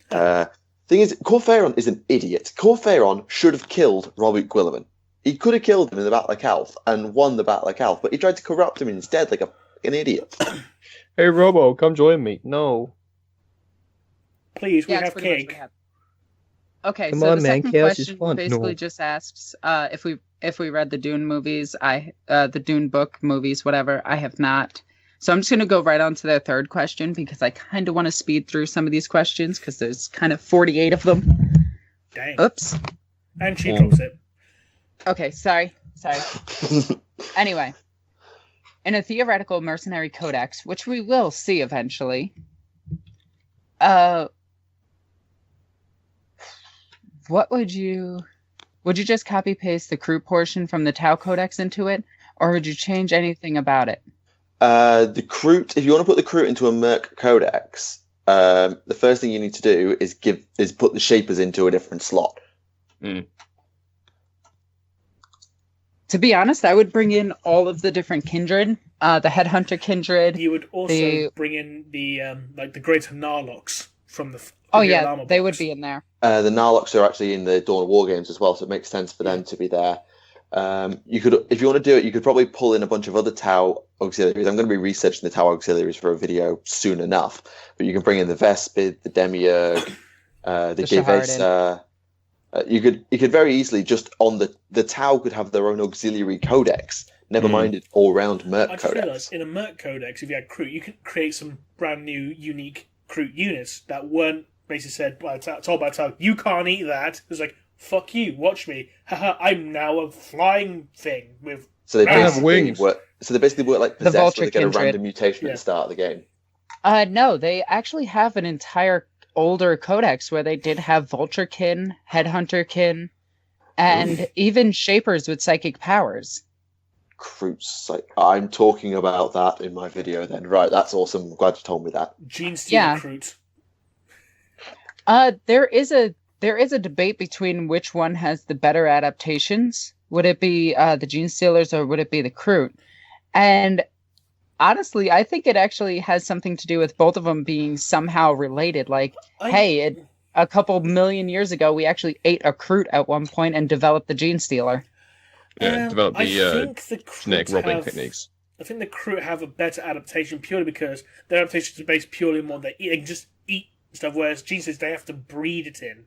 Thing is, Cor Theron is an idiot. Cor Theron should have killed Robert Guilliman. He could have killed him in the Battle of Calth and won the Battle of Calth, but he tried to corrupt him instead like an idiot. hey, Robo, come join me. No. Please, we Yeah, it's have pretty much cake. what happened. Okay, Come so on, the man, second chaos is question fun. basically No. just asks if we read the Dune movies. The Dune book movies, whatever. I have not. So I'm just gonna go right on to the third question because I kind of want to speed through some of these questions because there's kind of 48 of them. Dang. Oops. And she drops it. Okay, sorry. Anyway, in a theoretical mercenary codex, which we will see eventually, what would you just copy paste the crew portion from the Tau Codex into it, or would you change anything about it? The Crute, if you want to put the Crute into a Merc Codex, the first thing you need to do is put the Shapers into a different slot. To be honest, I would bring in all of the different kindred, the Headhunter kindred. You would also The- bring in the like the greater Narlocks from the. Oh Imperial yeah, Armor they box. would be in there. The Narlocks are actually in the Dawn of War games as well, so it makes sense for them to be there. You could, if you want to do it, you could probably pull in a bunch of other Tau auxiliaries. I'm going to be researching the Tau auxiliaries for a video soon enough, but you can bring in the Vespid, the Demiurge, the Gevesa. You could very easily just on the Tau could have their own auxiliary codex. Never mind an all-round Merc I just codex. realised in a Merc Codex, if you had Crute, you could create some brand new, unique Crute units that weren't basically said by told by Tau, you can't eat that. It's like, fuck you, watch me. Haha, I'm now a flying thing with. So they I have basically wings. work. So they basically work like The possessed, Vulture where they get a kindred. random mutation Yeah. at the start of the game. No, they actually have an entire older codex where they did have Vulturekin, Headhunterkin. and even shapers with psychic powers. Crutes. I'm talking about that in my video then. Right, that's awesome. I'm glad you told me that. Gene Stealer Recruit. There is a debate between which one has the better adaptations. Would it be the Gene Stealers or would it be the Crute? And honestly, I think it actually has something to do with both of them being somehow related. Like, a couple million years ago, we actually ate a Crute at one point and developed the Gene Stealer. Yeah, developed the genetic robbing techniques. I think the Crute have a better adaptation purely because their adaptation is based purely on what they eat. They can just eat stuff, whereas Gene Stealers, they have to breed it in.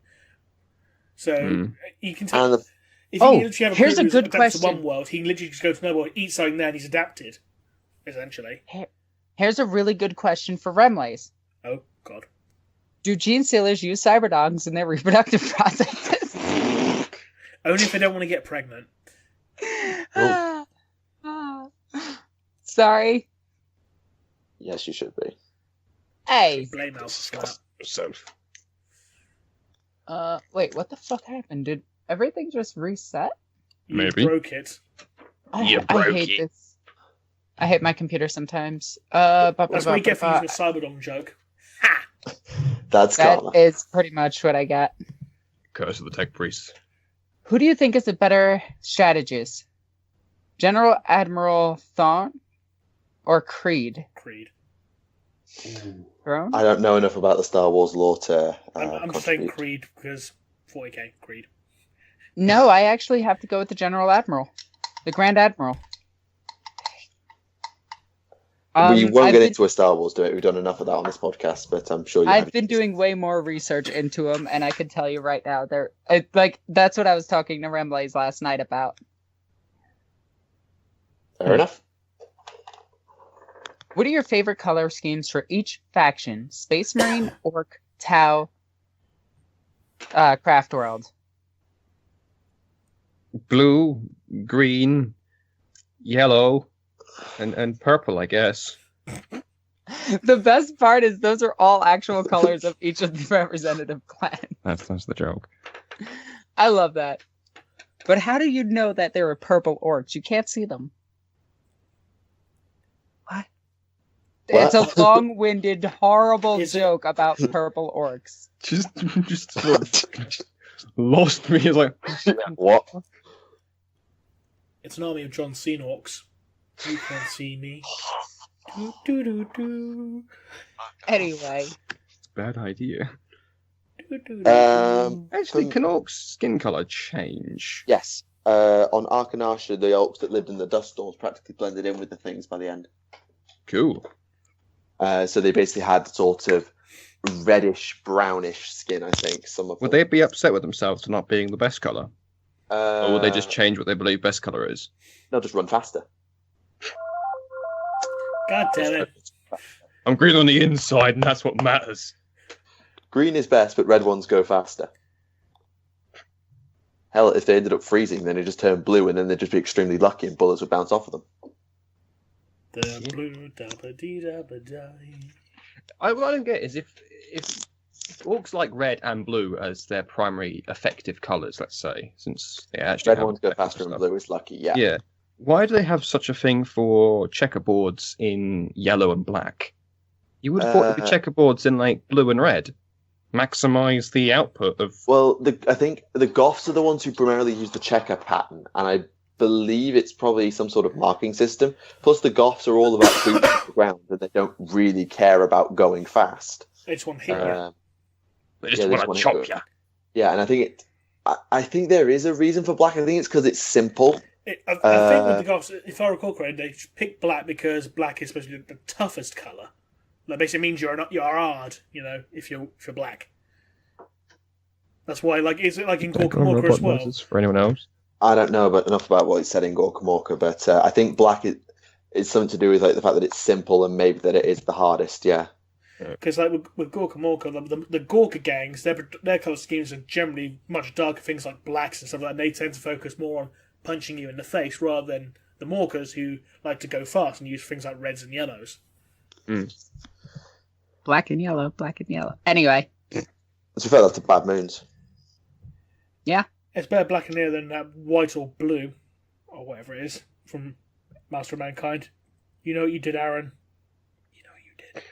So you can tell. If you literally have a here's Crute a good who's adapted question. to one world, he can literally just go to another world, eat something there, and he's adapted. Essentially. Here's a really good question for Remlays. Oh, God. Do Gene Stealers use cyberdogs in their reproductive processes? Only if they don't want to get pregnant. Sorry. Yes, you should be. Hey. Blame Alpha for that. Yourself. Wait, what the fuck happened? Did everything just reset? You Maybe. broke it. You I broke hate it. this. I hate my computer sometimes. That's what you get for using a Cyberdom joke. Ha! That's That karma. is pretty much what I got. Curse of the Tech Priest. Who do you think is a better strategist? General Admiral Thawne or Creed? Creed. Throne? I don't know enough about the Star Wars lore to I'm just saying contribute. Creed because 40k, Creed. No, I actually have to go with the General Admiral. The Grand Admiral. We won't I've get been- into a Star Wars debate. We've done enough of that on this podcast, but I'm sure I've been doing way more research into them, and I can tell you right now, that's what I was talking to Remlays last night about. Fair enough. What are your favorite color schemes for each faction? Space Marine, Orc, Tau, Craft World. Blue, green, yellow, and purple, I guess. The best part is those are all actual colors of each of the representative clans. That's the joke. I love that. But how do you know that they're purple orcs? You can't see them. What? It's a long-winded, horrible joke about purple orcs. Just sort of lost me. It's like, What? It's an army of John Cena orcs. You can't see me. Do. Anyway. bad idea. Um, Actually, can orcs' skin color change? Yes. On Arkanasha, the orcs that lived in the dust storms practically blended in with the things by the end. Cool. So they basically had sort of reddish, brownish skin, I think. Some of Would them. they be upset with themselves for not being the best color? Or would they just Uh, change what they believe best color is? They'll just run faster. God damn it. I'm green on the inside, and that's what matters. Green is best, but red ones go faster. Hell, if they ended up freezing, then they just turn blue, and then they'd just be extremely lucky, and bullets would bounce off of them. The blue dabba-dee-dabba-die. What I don't get is if orcs like red and blue as their primary effective colors, let's say, since they actually Red have ones go effective faster, and stuff. blue is lucky. Yeah. Yeah. Why do they have such a thing for checkerboards in yellow and black? You would have thought it'd be checkerboards in like blue and red. Maximize the output of. Well, I think the Goths are the ones who primarily use the checker pattern, and I believe it's probably some sort of marking system. Plus, the Goths are all about boots on the ground, and they don't really care about going fast. They just want to hit you. They just Yeah, they want just to wanna chop go. you. Yeah, and I think I think there is a reason for black. I think it's because it's simple. I think with the Goths, if I recall correctly, they picked black because black is supposed to be the toughest colour. That basically means you're hard, if you're black. That's why, is it like in Gorkamorka as well? For anyone else? I don't know enough about what he said in Gorkamorka, but I think black is something to do with the fact that it's simple and maybe that it is the hardest. Yeah. Because with Gorkamorka, the Gorka gangs, their colour schemes are generally much darker, things like blacks and stuff like that. And they tend to focus more on punching you in the face rather than the Morkers, who like to go fast and use things like reds and yellows. Black and yellow, black and yellow. Anyway. To be fair, that's the bad moons. Yeah. It's better black and neo than that white or blue, or whatever it is, from Master of Mankind. You know what you did, Aaron. You know what you did.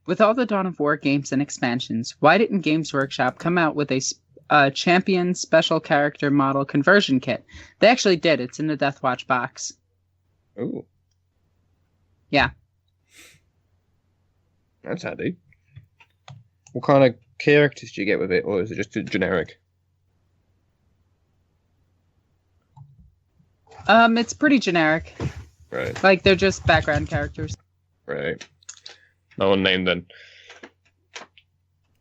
With all the Dawn of War games and expansions, why didn't Games Workshop come out with a champion special character model conversion kit? They actually did. It's in the Deathwatch box. Ooh. Yeah. That's handy. What kind of characters do you get with it, or is it just generic? It's pretty generic. Right. Like, they're just background characters. Right. No one named then.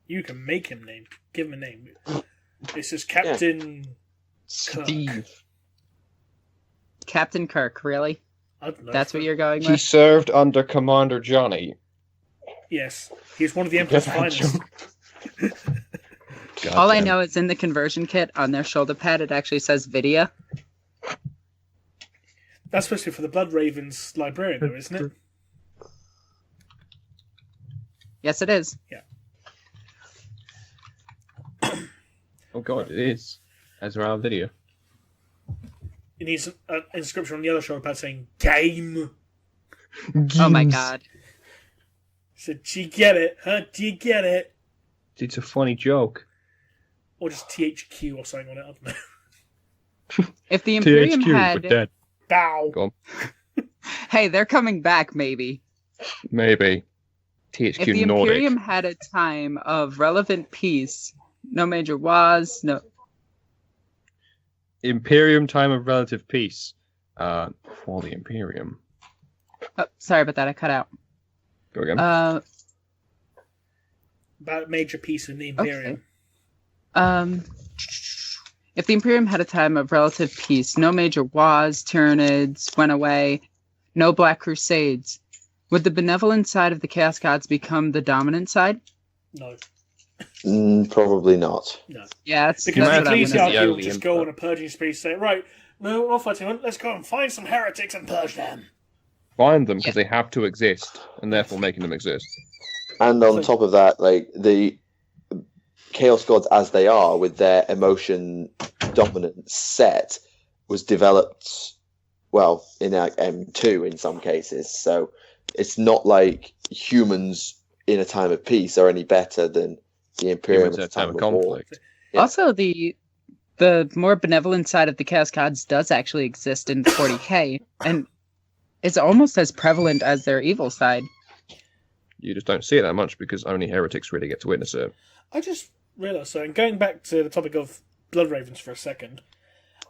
You can make him name. Give him a name. This is Captain Steve. Captain Kirk, really? I don't know. That's what you're going He with? served under Commander Johnny. Yes. He's one of the Emperor's finest. All I know is in the conversion kit, on their shoulder pad, it actually says Vidya. That's supposed to be for the Blood Ravens librarian, though, isn't it? Yes, it is. Yeah. Oh god, it is. Ezra video. It needs an inscription on the other shoulder pad saying "Game." Oh my god. So, do you get it? Huh? Do you get it? It's a funny joke. Or just THQ or something on it. I don't know. If the Imperium THQ had... for dead. Bow. Go on. Hey, they're coming back, maybe. Maybe. If the THQ Nordic. Imperium had a time of relevant peace, no major wars, no... Imperium time of relative peace. For the Imperium. Oh, sorry about that, I cut out. Go again. About major peace in the Imperium. Okay. If the Imperium had a time of relative peace, no major wars, Tyranids went away, no Black Crusades, would the benevolent side of the Chaos Gods become the dominant side? No. Probably not. No. Yeah, that's Because what the I'm Ecclesiarchy gonna will just go on a purging spree and say, right, no, we're not fighting, let's go and find some heretics and purge them. Find them because they have to exist, and therefore making them exist. And on top of that, like the Chaos Gods as they are, with their emotion dominant set, was developed, well, in like M2 in some cases. So it's not like humans in a time of peace are any better than the Imperium Humans at in a time of war. conflict. Yeah. Also, the more benevolent side of the Chaos Gods does actually exist in 40k, and it's almost as prevalent as their evil side. You just don't see it that much because only heretics really get to witness it. I just realised, so, and going back to the topic of Blood Ravens for a second,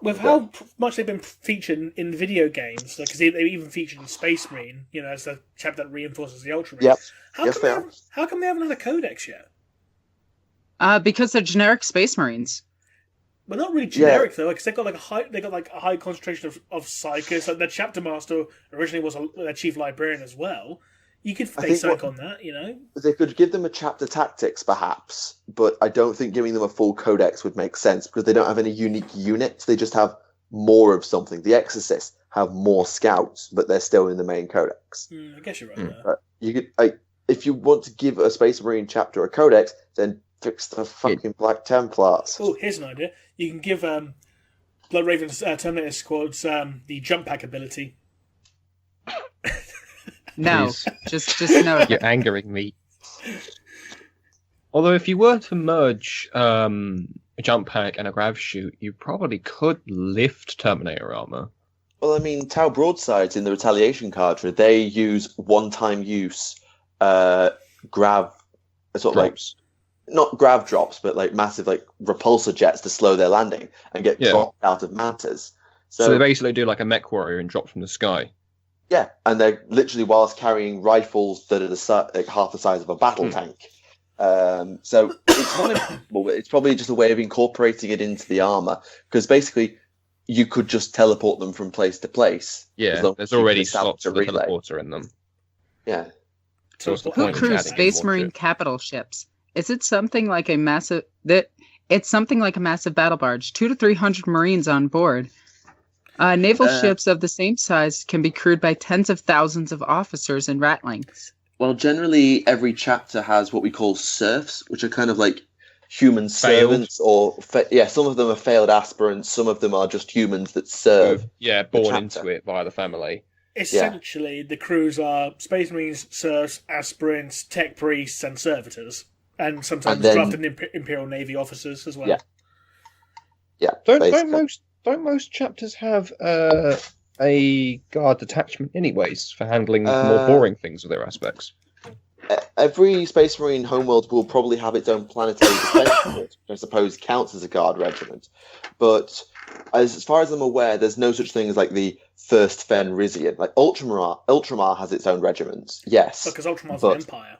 with how much they've been featured in video games, because they even featured in Space Marine, you know, as the chapter that reinforces the Ultramarine. Yep. How Yes, come they they are. haven't- How come they haven't had a codex yet? Because they're generic Space Marines. But not really generic though, because they got like a high concentration of psychics. Like their chapter master originally was their chief librarian as well. You could base something on that, you know. They could give them a chapter tactics, perhaps, but I don't think giving them a full codex would make sense because they don't have any unique units. They just have more of something. The Exorcists have more scouts, but they're still in the main codex. I guess you're right there. But you could, if you want to give a Space Marine chapter a codex, then fix the fucking Black Templars. Oh, here's an idea. You can give Blood Raven's Terminator squads the jump pack ability. No, Please. just no. You're angering me. Although if you were to merge a jump pack and a grav shoot, you probably could lift Terminator armor. Well, I mean, Tau Broadsides in the Retaliation cartridge, they use one-time use grav, sort of Drops. not grav drops, but like massive like repulsor jets to slow their landing and get dropped out of matters. So they basically do like a mech warrior and drop from the sky. Yeah, and they're literally whilst carrying rifles that are like half the size of a battle tank. So it's not impossible, but it's probably just a way of incorporating it into the armor because basically you could just teleport them from place to place. Yeah, there's already slots for the teleporter in them. Yeah. So what's the Who point of crews adding Space more Marine shit? capital ships? Is it something like a massive It's something like a massive battle barge, 200 to 300 Marines on board. Naval ships of the same size can be crewed by tens of thousands of officers and ratlings. Well, generally, every chapter has what we call serfs, which are kind of like human Failed. servants, or some of them are failed aspirants. Some of them are just humans that serve. Born into it via the family. Essentially, the crews are Space Marines, serfs, aspirants, tech priests, and servitors, and sometimes drafted Imperial Navy officers as well. Yeah. Don't most chapters have a guard detachment, anyways, for handling more boring things with their aspects? Every Space Marine homeworld will probably have its own planetary defense unit, which I suppose counts as a guard regiment. But as far as I'm aware, there's no such thing as like the First Fenrisian. Like Ultramar has its own regiments, yes. Because Ultramar's an empire.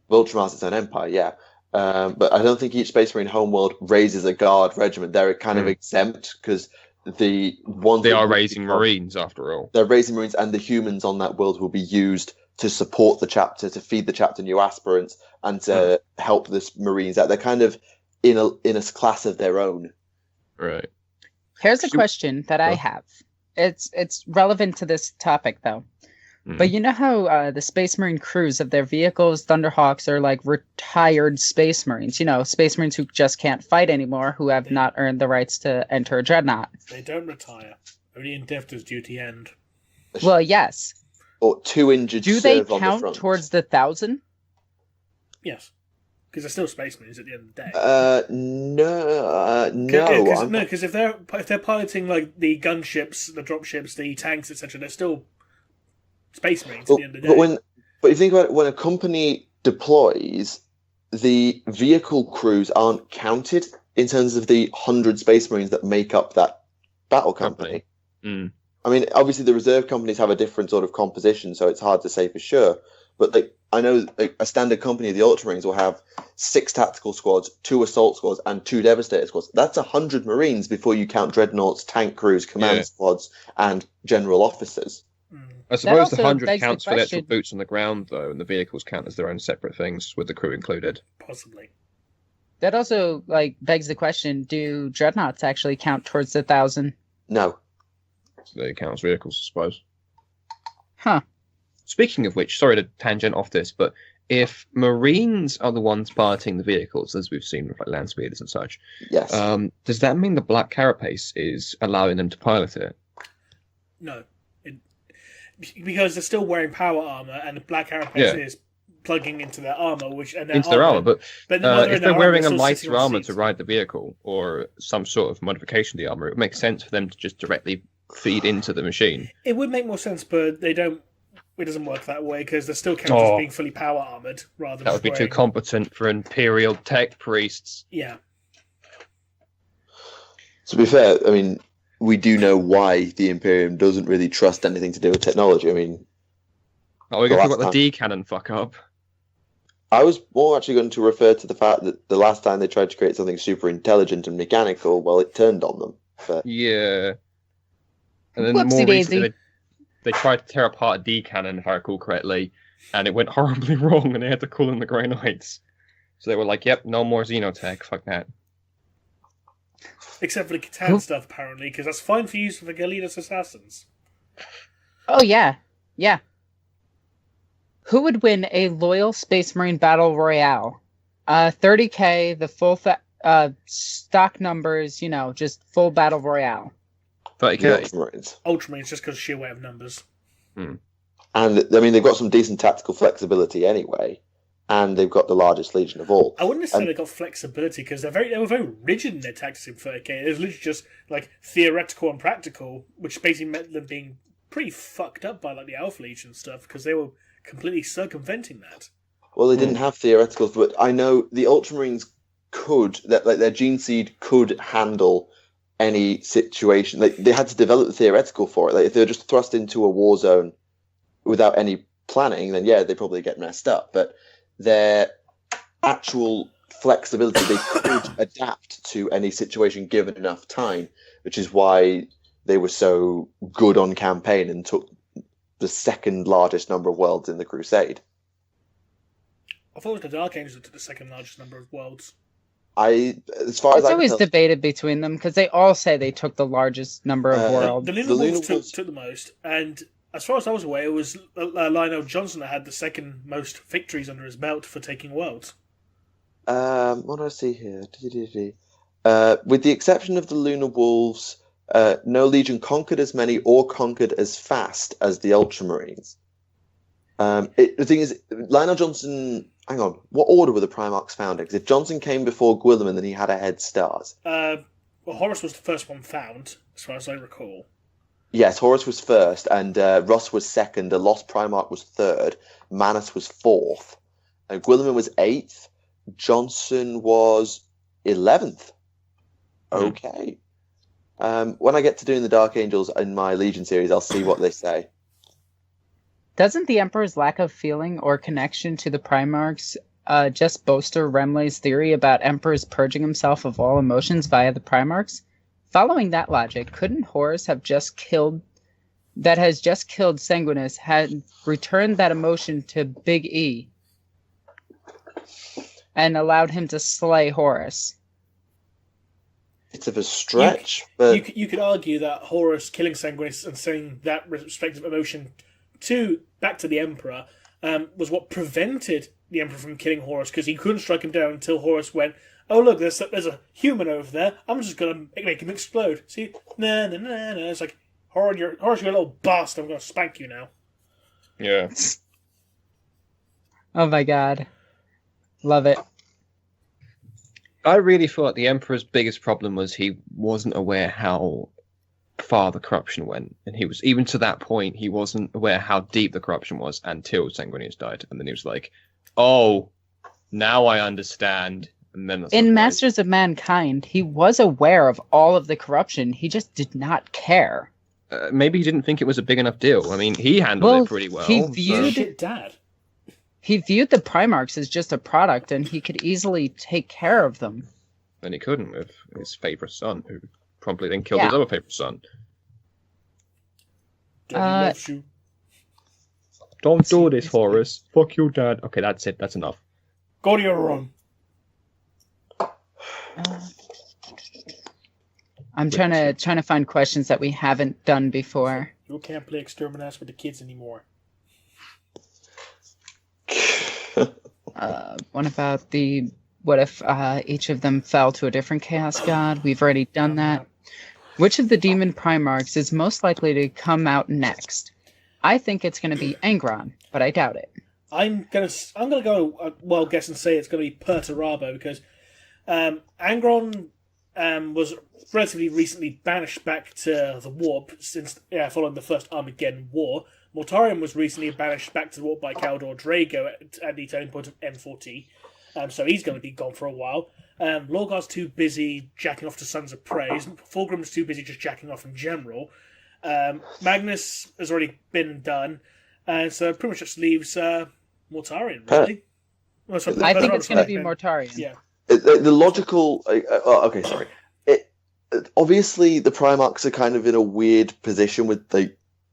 Ultramar's its own empire, yeah. But I don't think each Space Marine homeworld raises a guard regiment. They're kind of exempt because the ones they are raising Marines after all. They're raising Marines, and the humans on that world will be used to support the chapter, to feed the chapter new aspirants, and to help the Marines out. They're kind of in a class of their own. Right. Here's a question that I have. It's relevant to this topic though. But you know how the Space Marine crews of their vehicles, Thunderhawks, are like retired Space Marines. You know, Space Marines who just can't fight anymore, who have not earned the rights to enter a dreadnought. They don't retire. Only in death does duty end. Well, yes. Or 2 injured. Do they count towards the 1,000? Yes, because they're still Space Marines at the end of the day. No. Because if they're piloting like the gunships, the dropships, the tanks, etc., they're still Space Marines at the end of the day. But if you think about it, when a company deploys, the vehicle crews aren't counted in terms of the 100 Space Marines that make up that battle company. I mean, obviously the reserve companies have a different sort of composition, so it's hard to say for sure. But I know a standard company of the Ultramarines will have 6 tactical squads, 2 assault squads, and 2 devastator squads. That's 100 Marines before you count dreadnoughts, tank crews, command squads, and general officers. I suppose the 100 counts for the actual boots on the ground, though, and the vehicles count as their own separate things, with the crew included. Possibly. That also begs the question: do dreadnoughts actually count towards the 1,000? No. So they count as vehicles, I suppose. Huh. Speaking of which, sorry to tangent off this, but if Marines are the ones piloting the vehicles, as we've seen with like land speeders and such, yes, does that mean the Black Carapace is allowing them to pilot it? No. Because they're still wearing power armor, and the Black Carapace is plugging into their armor, their armor. But if they're wearing a lighter armor to ride the vehicle, or some sort of modification of the armor, it would make sense for them to just directly feed into the machine. It would make more sense, but they don't. It doesn't work that way because they're still counted as being fully power armored rather than. That would be too competent for Imperial tech priests. Yeah. To be fair, I mean, we do know why the Imperium doesn't really trust anything to do with technology. I mean, we're going to talk about the D cannon fuck up. I was more actually going to refer to the fact that the last time they tried to create something super intelligent and mechanical, well, it turned on them. But... yeah. And then more recently, they tried to tear apart a D cannon, if I recall correctly, and it went horribly wrong, and they had to call in the Grey Knights. So they were like, yep, no more Xenotech, fuck that. Except for the Catan stuff, apparently, because that's fine for use for the Galidas assassins. Oh, yeah. Yeah. Who would win a loyal Space Marine Battle Royale? 30k, the full stock numbers, just full Battle Royale. 30k? Ultramarines, just because sheer weight of numbers. And, I mean, they've got some decent tactical flexibility anyway, and they've got the largest legion of all. I wouldn't necessarily got flexibility, because they were very rigid in their tactics in 30k. It was literally just, theoretical and practical, which basically meant them being pretty fucked up by, the Alpha Legion stuff, because they were completely circumventing that. Well, they didn't have theoreticals, but I know the Ultramarines their gene seed could handle any situation. They had to develop the theoretical for it. If they were just thrust into a war zone without any planning, then yeah, they probably get messed up. But their actual flexibility, they could adapt to any situation given enough time, which is why they were so good on campaign and took the second largest number of worlds in the Crusade. I thought it was the Dark Angels that took the second largest number of worlds. It's always debated between them because they all say they took the largest number of worlds. The Lunar Wolves took the most, and as far as I was aware, it was Lionel Johnson that had the second most victories under his belt for taking worlds. What do I see here? With the exception of the Lunar Wolves, no legion conquered as many or conquered as fast as the Ultramarines. The thing is, Lionel Johnson... Hang on, what order were the Primarchs founded? Because if Johnson came before Guilliman, then he had a head start. Well, Horus was the first one found, as far as I recall. Yes, Horus was first, and Russ was second. The Lost Primarch was third. Manus was fourth. Guilliman was eighth. Johnson was 11th. Okay. When I get to doing the Dark Angels in my Legion series, I'll see what they say. Doesn't the Emperor's lack of feeling or connection to the Primarchs just bolster Remley's theory about Emperors purging himself of all emotions via the Primarchs? Following that logic, couldn't Horus has just killed Sanguinus had returned that emotion to Big E and allowed him to slay Horus? Bit of a stretch, but you could argue that Horus killing Sanguinus and sending that respective emotion back to the Emperor was what prevented the Emperor from killing Horus, because he couldn't strike him down until Horus went, "Oh look, there's a human over there. I'm just gonna make him explode." See, nah. It's like, Horus, you're a little bastard. I'm gonna spank you now. Yeah. Oh my god, love it. I really thought the Emperor's biggest problem was he wasn't aware how far the corruption went, and he was, even to that point, he wasn't aware how deep the corruption was until Sanguinius died, and then he was like, "Oh, now I understand." And then in Masters of Mankind, he was aware of all of the corruption. He just did not care. Maybe he didn't think it was a big enough deal. I mean, he handled it pretty well. He viewed Shit, Dad. He viewed the Primarchs as just a product, and he could easily take care of them. And he couldn't with his favourite son, who promptly then killed his other favourite son. Daddy loves you. Don't do this, Horus. Fuck you, Dad. Okay, that's it. That's enough. Go to your room. I'm trying to find questions that we haven't done before. You can't play Exterminus with the kids anymore. What about what if each of them fell to a different chaos god? We've already done that. Which of the demon Primarchs is most likely to come out next? I think it's going to be Angron, but I doubt it. I'm gonna go wild guess and say it's gonna be Perturabo, because Angron was relatively recently banished back to the warp following the first Armageddon War. Mortarion was recently banished back to the warp by Caldor Drago at the turning point of M40. So he's going to be gone for a while. Lorgar's too busy jacking off to Sons of Praise. Fulgrim's too busy just jacking off in general. Magnus has already been and done. So it pretty much just leaves Mortarion, really. I think it's going to be Mortarion. Yeah. The logical... okay, sorry. Obviously, the Primarchs are kind of in a weird position with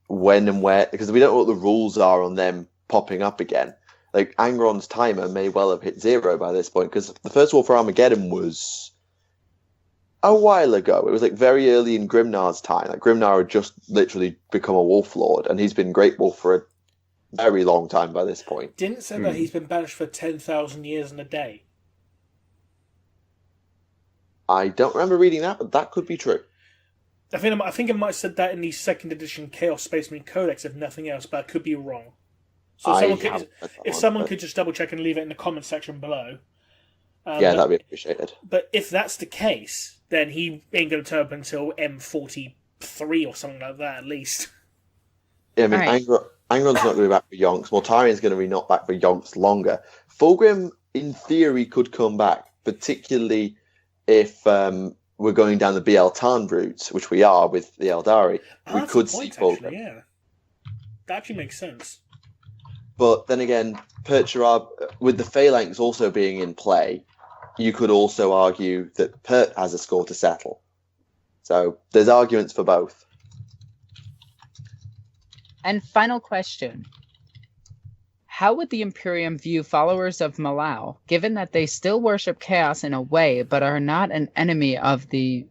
when and where, because we don't know what the rules are on them popping up again. Like, Angron's timer may well have hit 0 by this point, because the first war for Armageddon was a while ago. It was like very early in Grimnar's time. Like, Grimnar had just literally become a Wolf Lord, and he's been Great Wolf for a very long time by this point. Didn't say that he's been banished for 10,000 years and a day. I don't remember reading that, but that could be true. I think it might have said that in the 2nd edition Chaos Space Marine Codex, if nothing else, but I could be wrong. So if someone could just double check and leave it in the comment section below. That'd be appreciated. But if that's the case, then he ain't going to turn up until M43 or something like that, at least. Yeah, I mean, Angron's not going to be back for Yonks. Mortarion's going to be not back for Yonks longer. Fulgrim, in theory, could come back, particularly if we're going down the BL Tarn route, which we are with the Eldari. We could see Fulgrim. Yeah. That actually makes sense. But then again, Perturab, with the Phalanx also being in play, you could also argue that Pert has a score to settle. So there's arguments for both. And final question. How would the Imperium view followers of Malau, given that they still worship chaos in a way, but are not an enemy of the...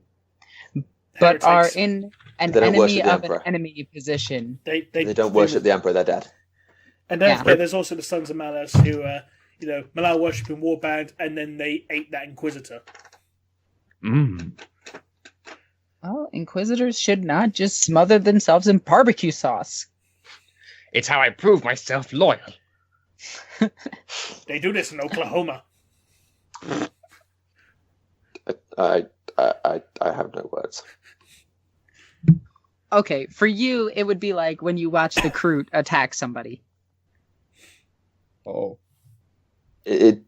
but are in an enemy of an enemy position? They don't worship the Emperor, they're dead. And don't forget, there's also the Sons of Malus who, Malal worshipping warband, and then they ate that Inquisitor. Mmm. Well, Inquisitors should not just smother themselves in barbecue sauce. It's how I prove myself loyal. They do this in Oklahoma. I have no words. Okay, for you, it would be like when you watch the Kroot attack somebody. Oh.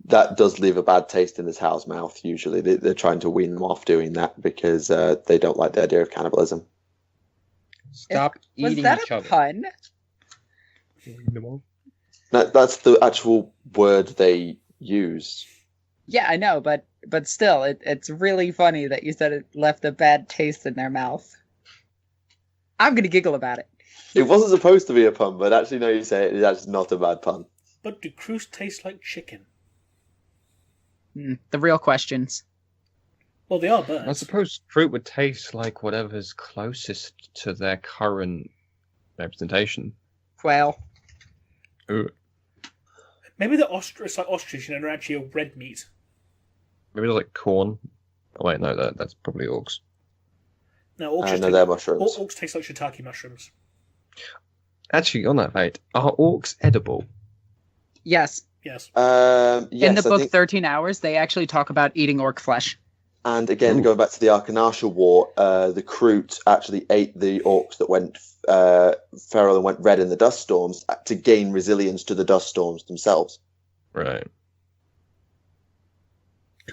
That does leave a bad taste in his howl's mouth, usually. They're trying to wean them off doing that because they don't like the idea of cannibalism. Stop Was eating that each a other. pun? That's the actual word they use. Yeah, I know, but still, it's really funny that you said it left a bad taste in their mouth. I'm gonna giggle about it. It wasn't supposed to be a pun, but actually, no, you say it. It's actually not a bad pun. But do Kroot taste like chicken? The real questions. Well, they are birds. I suppose fruit would taste like whatever's closest to their current representation. Quail. Ooh. Maybe it's like ostrich, they're actually a red meat. Maybe they're like corn. Oh wait, no, that's probably orcs. No, orcs, No, they're mushrooms. orcs taste like shiitake mushrooms. Actually, on that note, are orcs edible? Yes. Yes. Yes, In the I book think- 13 Hours, they actually talk about eating orc flesh. And again, Ooh. going back to the Arkanasha War, the Kroot actually ate the orcs that went feral and went red in the dust storms to gain resilience to the dust storms themselves. Right.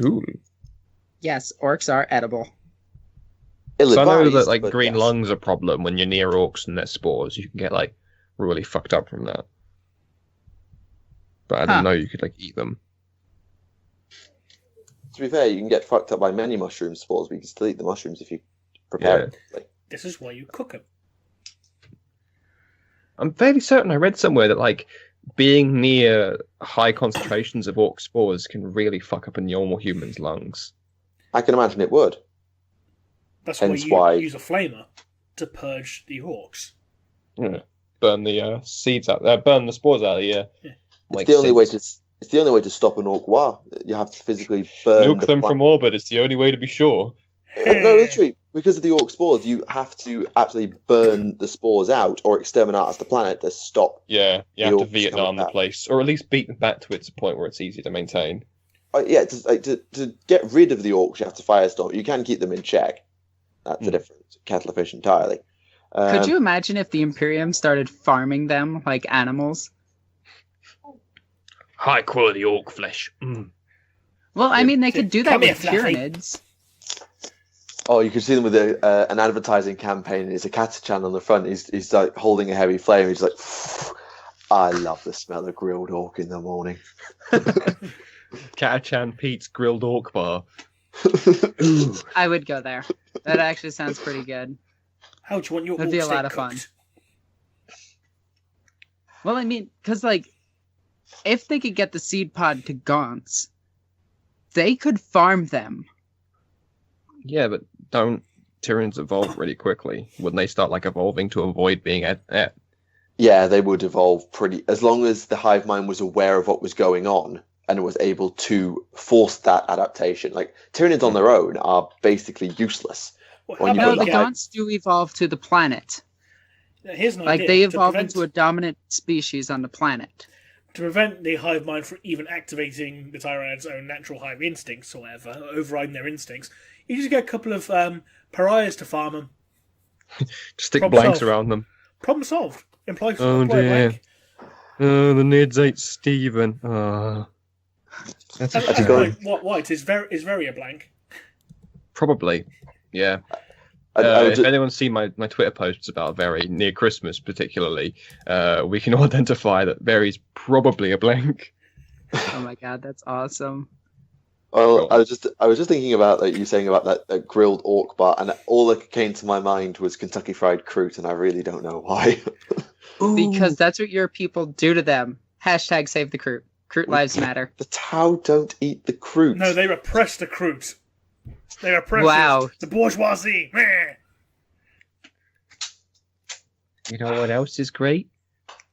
Cool. Yes, orcs are edible. So I know that Ill-advised, like but green yes. lungs are a problem when you're near orcs and their spores. You can get like really fucked up from that. But I didn't know you could like eat them. To be fair, you can get fucked up by many mushroom spores, but you can still eat the mushrooms if you prepare it properly. This is why you cook them. I'm fairly certain I read somewhere that like being near high concentrations of orc spores can really fuck up a normal human's lungs. I can imagine it would. That's Hence why why- you use a flamer to purge the orcs. Yeah. Burn the seeds out there, burn the spores out of the It's the only way to. It's the only way to stop an orc war. You have to physically burn milk the them plant. from orbit. It's the only way to be sure. No, literally, because of the orc spores, you have to actually burn the spores out or exterminate the planet to stop. Yeah, you The have to orcs Vietnam coming the back. place, or at least beat them back to its point where it's easy to maintain. To get rid of the orcs, you have to firestorm. You can keep them in check. That's a different kettle of fish entirely. Could you imagine if the Imperium started farming them like animals? High quality orc flesh. Mm. Well, I mean, they could do that Come here, with Fluffy. pyramids. Oh, you can see them with an advertising campaign. It's a Catachan on the front. He's like holding a heavy flame. He's like, I love the smell of grilled orc in the morning. Catachan Pete's grilled orc bar. I would go there. That actually sounds pretty good. How do you want your That'd orc be a steak lot of fun. cooked? Well, I mean, because, like, if they could get the seed pod to Gaunts, they could farm them. Yeah, but don't Tyranids evolve really quickly? Wouldn't they start like evolving to avoid being at? Yeah, they would evolve pretty. As long as the hive mind was aware of what was going on and was able to force that adaptation. Like Tyranids on their own are basically useless. Well, When how you No, about put the we the get- Gaunts do evolve to the planet. Here's an Like, idea. they To evolve prevent- into a dominant species on the planet. To prevent the hive mind from even activating the Tyranid's own natural hive instincts or whatever, overriding their instincts, you just get a couple of pariahs to farm them. Stick Problem blanks solved. around them. Problem solved. Employ Oh, employ a dear. blank. Oh, the Nids ate Stephen. Oh. That's a Actually, shame. going- What is very a blank. Probably. Yeah. I would If anyone's seen my Twitter posts about Very near Christmas, particularly, we can all identify that Very's probably a blank. Oh my god, that's awesome. Well, I was just thinking about you saying about that grilled orc bar, and all that came to my mind was Kentucky Fried Kroot, and I really don't know why. Because that's what your people do to them. Hashtag save the Kroot. Kroot lives matter. The Tau don't eat the Kroot. No, they repress the Kroot. They repress Wow. the bourgeoisie. Meh. You know what else is great?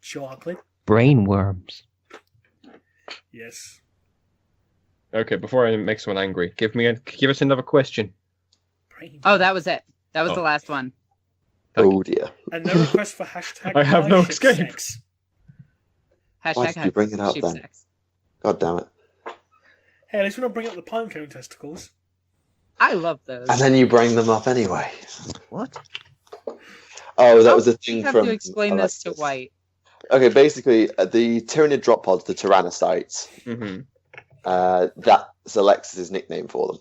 Chocolate. Brain worms. Yes. Okay, before I make someone angry, give us another question. Oh, that was it. That was Oh. the last one. Oh dear. And no request for hashtag I have no my ship escape. sex. Why did you bring it up sheep then? sex. God damn it. Hey, at least we're not bringing up the pinecone testicles. I love those. And then you bring them up anyway. What? Oh, that was a You thing have from to explain this to Alexis. White. Okay, basically, the Tyranid drop pods, the Tyrannocytes, Mm-hmm. that's Alexis's nickname for them.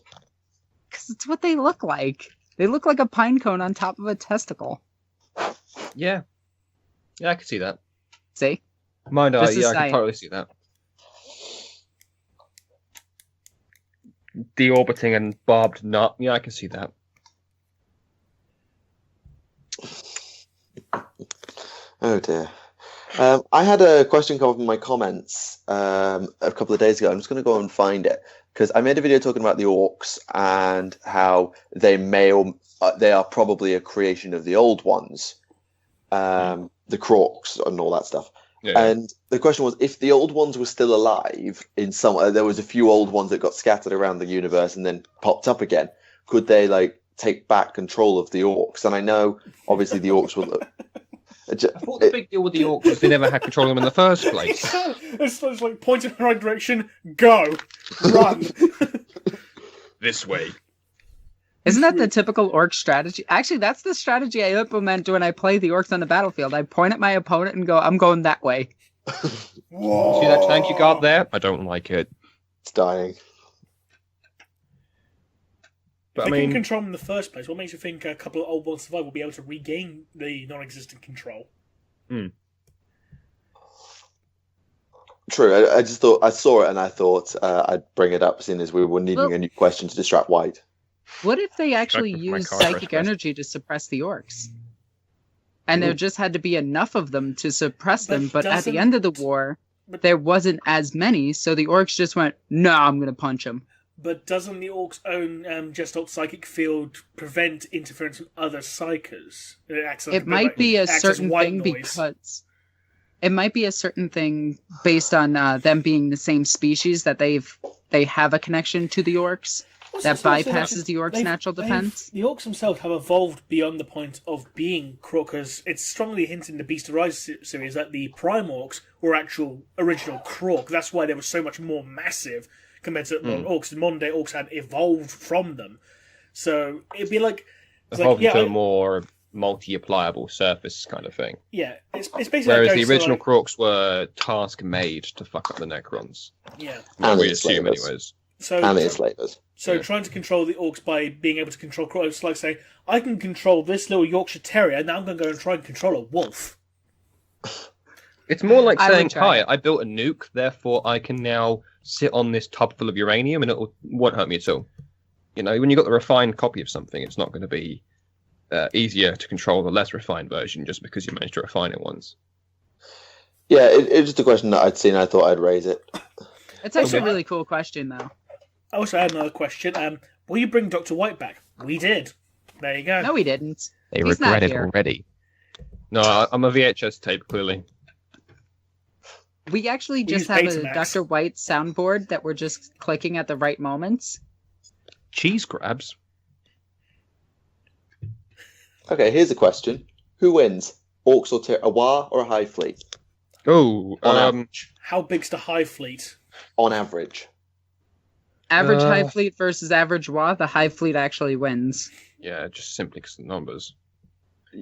Because it's what they look like. They look like a pine cone on top of a testicle. Yeah. Yeah, I can see that. See? Mind eye, This is yeah, I can science. totally see that. Deorbiting and barbed nut, yeah, I can see that. Oh dear. I had a question come up in my comments a couple of days ago. I'm just going to go and find it because I made a video talking about the orcs and how they they are probably a creation of the old ones, the crocs and all that stuff. Yeah. And the question was, if the old ones were still alive in some, there was a few old ones that got scattered around the universe and then popped up again. Could they take back control of the orcs? And I know, obviously, the orcs will. I thought the big deal with the orcs was they never had control of them in the first place. It's like pointing in the right direction, go, run. This way. Isn't that the typical orc strategy? Actually, that's the strategy I implement when I play the orcs on the battlefield. I point at my opponent and go, I'm going that way. Whoa. See that tank you got there? I don't like it. It's dying. But They I couldn't mean, control them in the first place. What makes you think a couple of old ones survive will be able to regain the non-existent control? True. I just thought I saw it and I thought I'd bring it up, seeing as we were needing Well- a new question to distract White. What if they actually Back with my use car psychic first. energy to suppress the orcs? And there just had to be enough of them to suppress But them, but at the doesn't- end of the war, but- there wasn't as many, so the orcs just went, no, I'm going to punch them. But doesn't the orc's own Gestalt psychic field prevent interference from other psychers? It might be a certain thing because... It might be a certain thing based on them being the same species that they have a connection to the orcs that bypasses the orcs' natural defense. The orcs themselves have evolved beyond the point of being croc, because it's strongly hinted in the Beast of Rise series that the prime orcs were actual original croc. That's why they were so much more massive compared to modern orcs. The modern day orcs had evolved from them. So it'd be like... It's evolved into I- a more multi-applicable surface kind of thing. Yeah, it's basically... Whereas like the going original to, crocs were task-made to fuck up the Necrons. Yeah. And we the assume, enslavers. anyways. And the enslavers. So Yeah. trying to control the orcs by being able to control crocs, it's like saying, I can control this little Yorkshire Terrier, now I'm going to go and try and control a wolf. It's more like I would saying, try hi, it. I built a nuke, therefore I can now sit on this tub full of uranium and it won't hurt me at all. You know, when you've got the refined copy of something, it's not going to be easier to control the less refined version just because you managed to refine it once. Yeah, it's just a question that I'd seen. I thought I'd raise it. It's actually Okay. a really cool question, though. I also had another question. Will you bring Dr. White back? We did. There you go. No, we didn't. They He's not regret it here. already. No, I'm a VHS tape, clearly. We actually just use have a Betamax. Dr. White soundboard that we're just clicking at the right moments. Cheese grabs? Okay, here's a question: who wins, orcs or a war or a high fleet? Oh, On average. How big's the Hive Fleet? On average. Average Uh. Hive Fleet versus average WA, the Hive Fleet actually wins. yeah, just simply because of the numbers.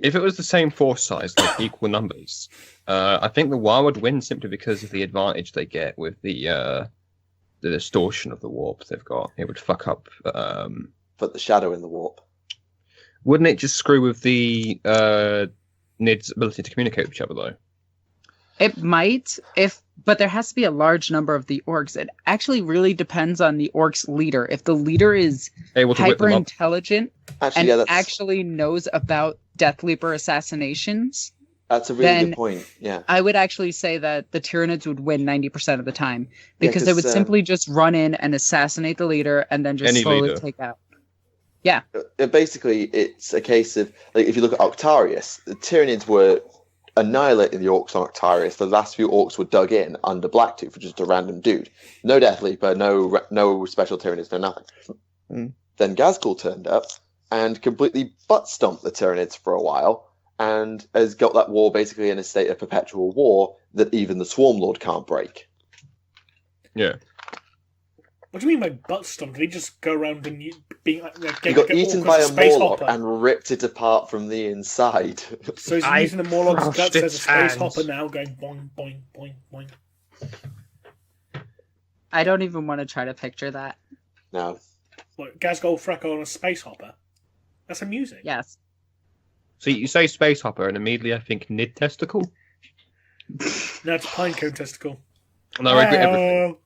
If it was the same force size, like equal numbers, I think the WA would win simply because of the advantage they get with the distortion of the warp they've got. It would fuck up. Put the shadow in the warp. Wouldn't it just screw with the NID's ability to communicate with each other, though? It might, but there has to be a large number of the orcs. It actually really depends on the orc's leader. If the leader is Able to whip hyper them up. intelligent Actually, and yeah, that's actually knows about Death Leaper assassinations, a really then- good point. Yeah. I would actually say that the Tyranids would win 90% of the time because they 'cause, would simply just run in and assassinate the leader and then just Any slowly leader. take out. Basically, it's a case of, like, if you look at Octarius, the Tyranids were annihilating the orcs on Octarius. The last few orcs were dug in under Blacktooth, which is just a random dude. No Death Leaper, no special Tyranids, no nothing. Then Ghazghkull turned up and completely butt-stomped the Tyranids for a while, and has got that war basically in a state of perpetual war that even the Swarm Lord can't break. Yeah. What do you mean by butt stomp? Did he just go around and being like, He got eaten by a space Morlock hopper? and ripped it apart from the inside. So he's I using a Morlock's crushed guts as a its space hands. hopper now, going boing, boing, boing, boing. I don't even want to try to picture that. No. What, Ghazghkull Fracko on a space hopper? That's amusing. Yes. So you say space hopper, and immediately I think Nid testicle. No, it's a pinecone testicle. No, I agree everything.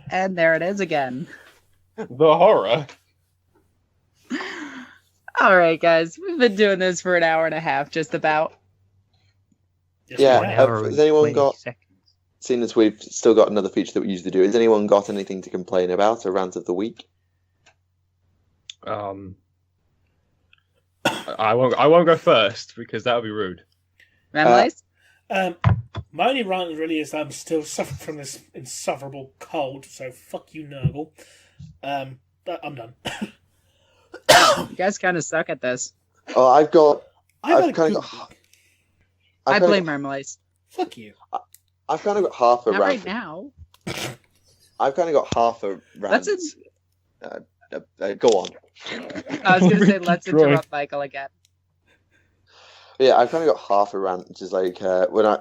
And there it is again. The horror. All right, guys. We've been doing this for an hour and a half, just about. Yes, Yeah, we have. has anyone got, seeing as we've still got another feature that we usually do, has anyone got anything to complain about, a rant of the week? I won't go first because that would be rude. Remlice? My only rant really is that I'm still suffering from this insufferable cold, so fuck you, Nurgle. But I'm done. You guys kind of suck at this. Oh, I've had a kind good of got. week. I blame Remlice. Fuck you. I've kind of got half a Not rant. right now. I've kind of got half a rant. Let's Go on. I was going to say, Make let's it dry. interrupt Michael again. Yeah, I've kind of got half a rant, which is like when I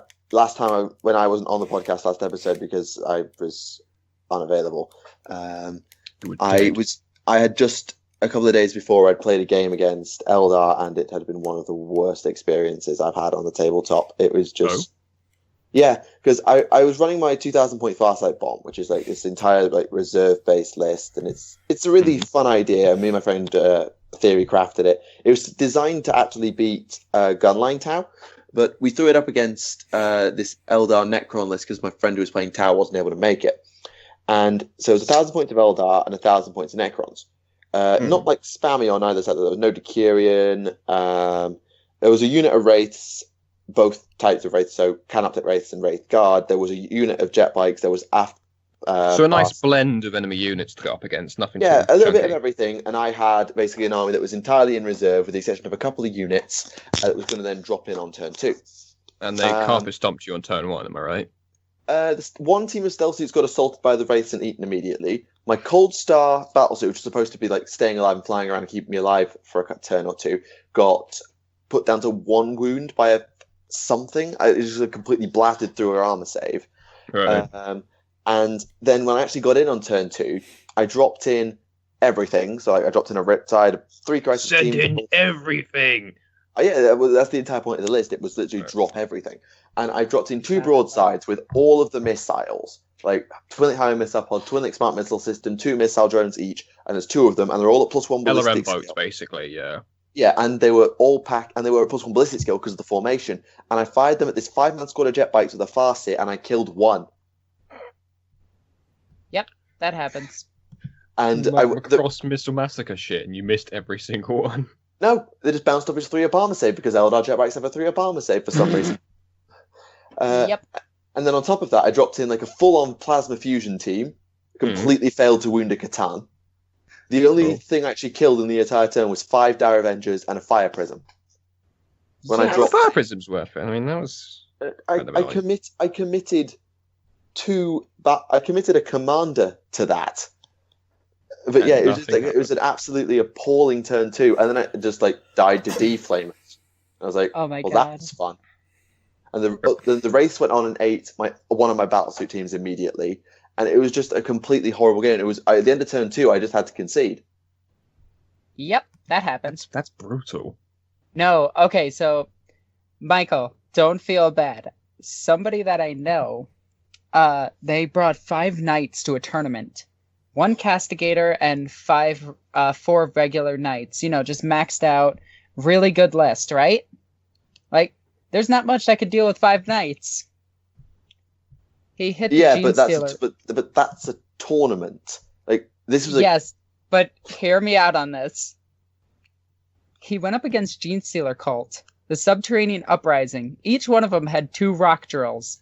wasn't on the podcast last episode because I was unavailable. I had just a couple of days before I'd played a game against Eldar, and it had been one of the worst experiences I've had on the tabletop. It was just yeah, because I was running my 2,000 point Farsight bomb, which is like this entire like reserve based list, and it's a really fun idea. Me and my friend Theory crafted it. It was designed to actually beat Gunline Tau, but we threw it up against this Eldar Necron list because my friend who was playing Tau wasn't able to make it. And so it was 1,000 points of Eldar and 1,000 points of Necrons. Not like spammy on either side. There was no Decurion. There was a unit of Wraiths, both types of Wraiths, so Canoptic Wraiths and Wraith Guard. There was a unit of Jet Bikes. There was so a nice blend of enemy units to go up against. Nothing. Yeah, too a little bit of chunky. everything. And I had basically an army that was entirely in reserve, with the exception of a couple of units that was going to then drop in on turn 2. And they carpet stomped you on turn 1. Am I right? This one team of stealth suits got assaulted by the Wraiths and eaten immediately. My Cold Star battlesuit, which was supposed to be like staying alive and flying around and keeping me alive for a turn or two, got put down to 1 wound by something. It was just completely blasted through her armor save. Right. And then when I actually got in on turn 2, I dropped in everything. So I dropped in a Riptide, 3 crisis Send team. in everything. Yeah, that's the entire point of the list. It was literally drop everything. And I dropped in 2 broadsides with all of the missiles, like Twin High Missile Pod, Twin Smart Missile System, 2 missile drones each, and there's 2 of them, and they're all at +1 ballistic LRM boats, skill. basically. Yeah. Yeah, and they were all packed, and they were at +1 ballistic skill because of the formation. And I fired them at this 5-man squad of jet bikes with a Farsight, and I killed 1. Yep, that happens. And cross missile massacre shit, and you missed every single one. No, they just bounced off his 3-up armor save because Eldar jet bikes have a 3-up armor save for some reason. Yep. And then on top of that, I dropped in like a full-on plasma fusion team. Completely failed to wound a Catan. The only thing I actually killed in the entire turn was 5 Dire Avengers and a Fire Prism. When I dropped, Fire Prism's worth it. I mean, that was. I committed a commander to that. But yeah, it was just like, it was an absolutely appalling turn 2, and then I just like died to D-Flamers. I was like, Oh my well, god. that's fun. And the race went on and ate one of my battlesuit teams immediately, and it was just a completely horrible game. It was at the end of turn 2, I just had to concede. Yep, that happens. That's brutal. No, okay, so Michael, don't feel bad. Somebody that I know, they brought 5 knights to a tournament. 1 castigator and 4 regular knights. You know, just maxed out, really good list, right? Like, there's not much that could deal with 5 knights. He hit the Gene Stealer. but that's a tournament. Like this was Yes, but hear me out on this. He went up against Gene Stealer Cult, the Subterranean Uprising. Each one of them had 2 rock drills.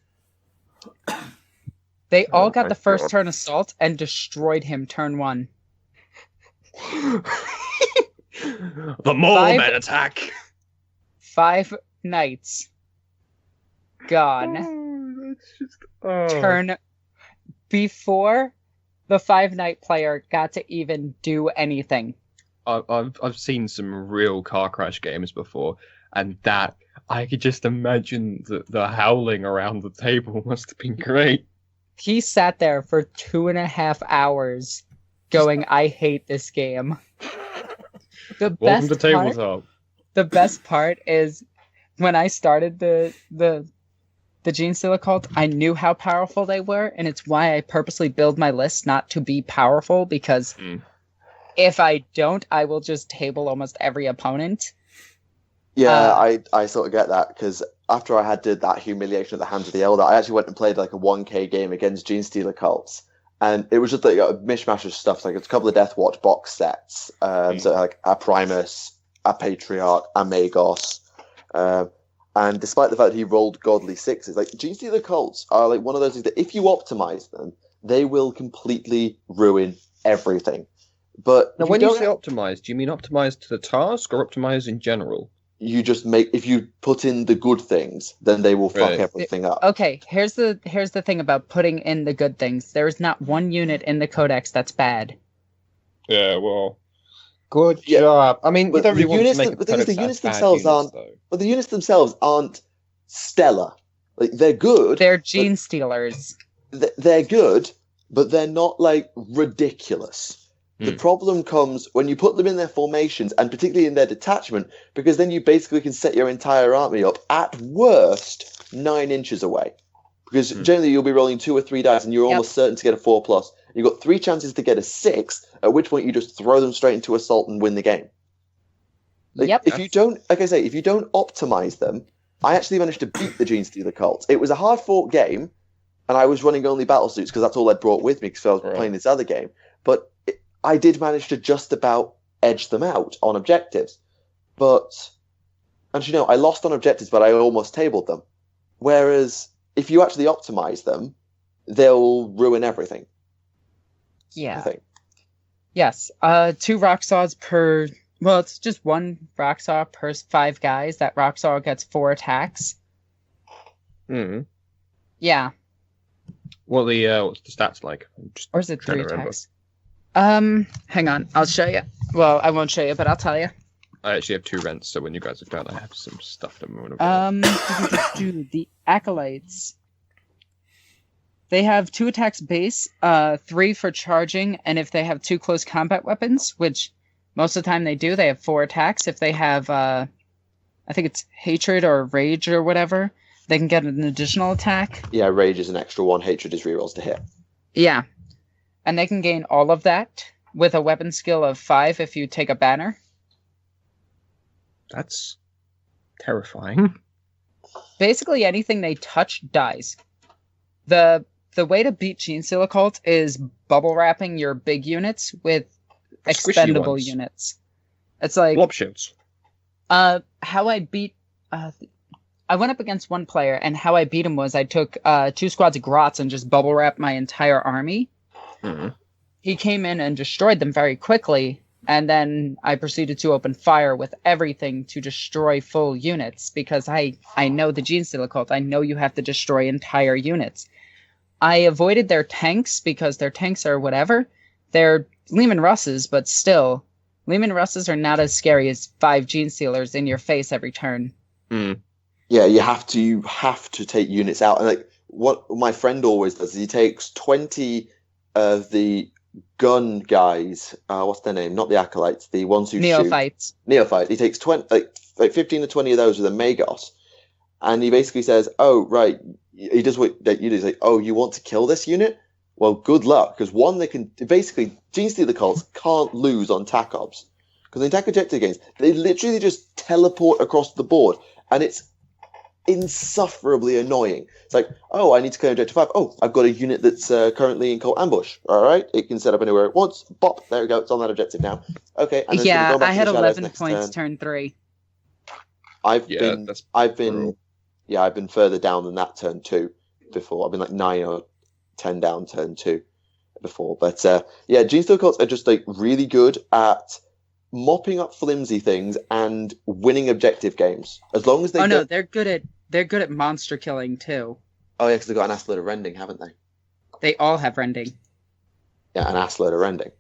They all got the first turn assault and destroyed him turn 1. The mole man attack. 5 knights gone. Turn before the 5 knight player got to even do anything. I've seen some real car crash games before, and that I could just imagine the howling around the table must have been great. He sat there for 2.5 hours going, I hate this game. Welcome to tabletop. The best part is when I started the Genestealer cult, I knew how powerful they were, and it's why I purposely build my list not to be powerful, because if I don't, I will just table almost every opponent. Yeah, I sort of get that, because after I did that humiliation at the hands of the Elder, I actually went and played like a 1K game against Genestealer cults. And it was just like a mishmash of stuff, like a couple of Death Watch box sets. So like a Primus, a Patriarch, a Magos. And despite the fact that he rolled godly 6s, like Genestealer cults are like one of those things that if you optimize them, they will completely ruin everything. But now, when you say optimize, do you mean optimize to the task or optimize in general? You just if you put in the good things, then they will fuck everything up. Okay, here's the thing about putting in the good things. There is not one unit in the Codex that's bad. Yeah, well, good job. I mean, you don't really want to make the units themselves aren't. But the units themselves aren't stellar. Like they're good. They're Genestealers. They're good, but they're not like ridiculous. The problem comes when you put them in their formations, and particularly in their detachment, because then you basically can set your entire army up at worst 9 inches away. Because generally you'll be rolling 2 or 3 dice, and you're almost certain to get a 4+. You've got 3 chances to get a 6, at which point you just throw them straight into assault and win the game. Like, if you don't, like I say, if you don't optimize them, I actually managed to beat the Genestealer cult. It was a hard-fought game, and I was running only battle suits because that's all I'd brought with me because I was playing this other game. But I did manage to just about edge them out on objectives. And I lost on objectives, but I almost tabled them. Whereas if you actually optimize them, they'll ruin everything. Yeah. I think. Yes. 2 rock saws per... Well, it's just 1 rock saw per 5 guys. That rock saw gets 4 attacks. Yeah. What's the stats like? Or is it 3 attacks? Hang on, I'll show you. Well, I won't show you, but I'll tell you. I actually have 2 rents, so when you guys are done, I have some stuff to move. The Acolytes. They have 2 attacks base, 3 for charging, and if they have 2 close combat weapons, which most of the time they do, they have 4 attacks. If they have, I think it's Hatred or Rage or whatever, they can get an additional attack. Yeah, Rage is an extra 1, Hatred is rerolls to hit. Yeah. And they can gain all of that with a weapon skill of 5 if you take a banner. That's terrifying. Basically, anything they touch dies. The way to beat Genestealer cult is bubble wrapping your big units with expendable units. It's like blob shields. How I beat. I went up against one player, and how I beat him was I took 2 squads of grots and just bubble wrapped my entire army. He came in and destroyed them very quickly, and then I proceeded to open fire with everything to destroy full units, because I know the Genestealer cult. I know you have to destroy entire units. I avoided their tanks, because their tanks are whatever. They're Leman Russes, but still, Leman Russes are not as scary as 5 Genestealers in your face every turn. Yeah, you have to take units out. And like what my friend always does is he takes 20 of the gun guys, what's their name? Not the acolytes, the ones who Neophytes. Neophyte. He takes 20, like 15 to 20 of those with a Magos, and he basically says, "Oh, right." He does what that you do. He's like, "Oh, you want to kill this unit? Well, good luck, because one, they can basically Genestealer cults can't lose on TAC ops because in attack objective games they literally just teleport across the board, and it's insufferably annoying. It's like, oh, I need to clear objective 5. Oh, I've got a unit that's currently in cult ambush. All right, it can set up anywhere it wants. Bop, there we go. It's on that objective now. Okay. And yeah, I had 11 points turn 3. I've that's been brutal. I've been further down than that turn 2 before. I've been like 9 or 10 down turn 2 before. But yeah, Genestealer Cults are just like really good at mopping up flimsy things and winning objective games. As long as they no, they're good at monster killing too. Oh yeah, because they've got an ass load of rending, haven't they? They all have rending. Yeah, an ass load of rending.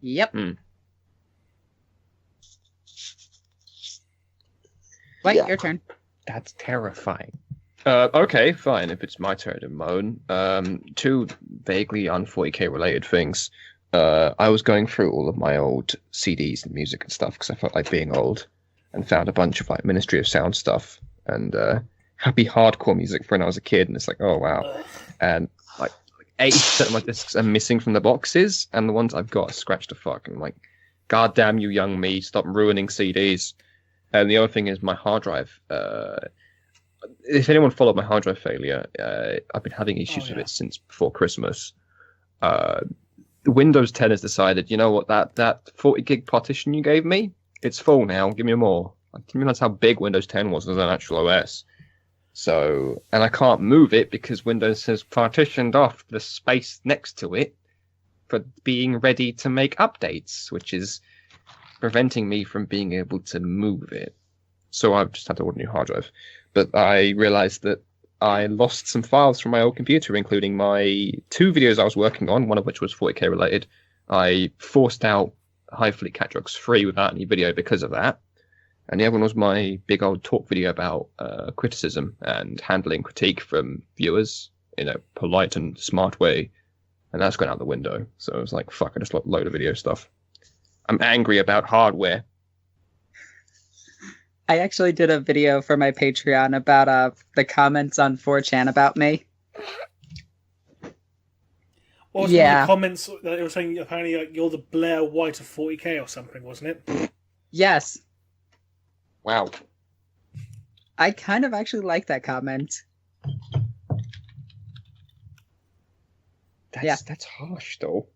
Yep. Mm. Light, Yeah. your turn. That's terrifying. Okay, fine. If it's my turn to moan, two vaguely un-40k related things. I was going through all of my old CDs and music and stuff because I felt like being old, and found a bunch of like Ministry of Sound stuff and happy hardcore music from when I was a kid, and it's like, oh wow. And like 80% of my discs are missing from the boxes, and the ones I've got are scratched to fuck. And I'm like, God damn you, young me, stop ruining CDs. And the other thing is my hard drive. If anyone followed my hard drive failure, I've been having issues with it since before Christmas. Windows 10 has decided, you know what, that 40 gig partition you gave me, it's full now. Give me more. I didn't realize how big Windows 10 was as an actual OS. So, and I can't move it because Windows has partitioned off the space next to it for being ready to make updates, which is preventing me from being able to move it. So I've just had to order a new hard drive. But I realized that I lost some files from my old computer, including my 2 videos I was working on, one of which was 40k related. I forced out High Fleet Catdrugs 3 without any video because of that. And the other one was my big old talk video about criticism and handling critique from viewers in a polite and smart way. And that's gone out the window. So I was like, fuck, I just lost a load of video stuff. I'm angry about hardware. I actually did a video for my Patreon about the comments on 4chan about me. What was one of the comments that they were saying apparently like, you're the Blair White of 40k or something, wasn't it? Yes. Wow. I kind of actually like that comment. That's harsh, though.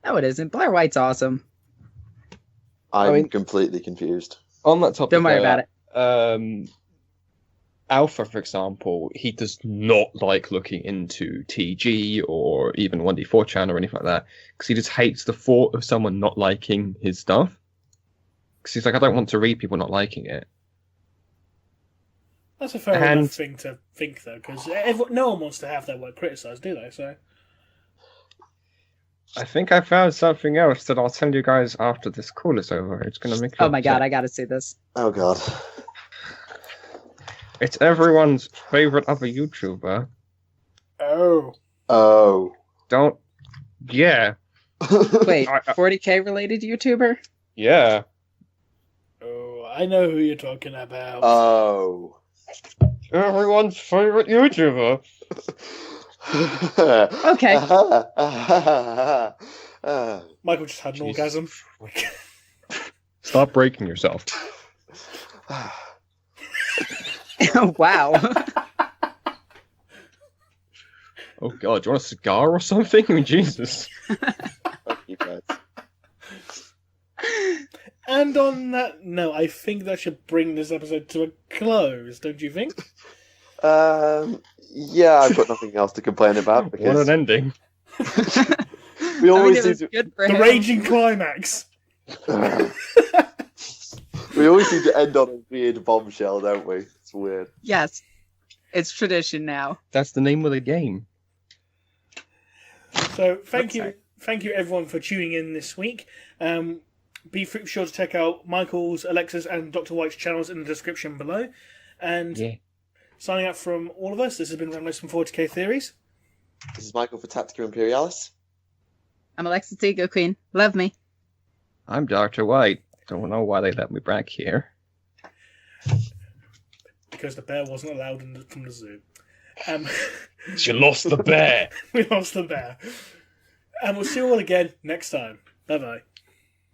No, it isn't. Blair White's awesome. I'm completely confused. On that topic, Don't worry about it. Alpha, for example, he does not like looking into TG or even 1D4chan or anything like that because he just hates the thought of someone not liking his stuff. Because he's like, I don't want to read people not liking it. That's a fair enough thing to think, though, because no one wants to have their work criticised, do they? So I think I found something else that I'll tell you guys after this call is over. It's going to make you Oh my god, I gotta see this. Oh god. It's everyone's favorite other YouTuber. Oh. Don't... Yeah. Wait, 40k related YouTuber? Yeah. Oh, I know who you're talking about. Oh. Everyone's favorite YouTuber. Okay. Michael just had an orgasm. Stop breaking yourself. Wow. Oh god, do you want a cigar or something? I mean, Jesus. Fuck you guys. And on that note, I think that should bring this episode to a close, don't you think? Yeah, I've got nothing else to complain about because What an ending. we always it was seem good for The him. raging climax. we always seem to end on a weird bombshell, don't we? It's weird. Yes. It's tradition now. That's the name of the game. So thank you everyone for tuning in this week. Be sure to check out Michael's, Alexis, and Dr. White's channels in the description below. And signing out from all of us, this has been Ramblers from 40k Theories. This is Michael for Tactica Imperialis. I'm Alexis Ego Queen. Love me. I'm Dr. White. Don't know why they let me back here. Because the bear wasn't allowed from the zoo. You lost the bear. We lost the bear. And we'll see you all again next time. Bye-bye.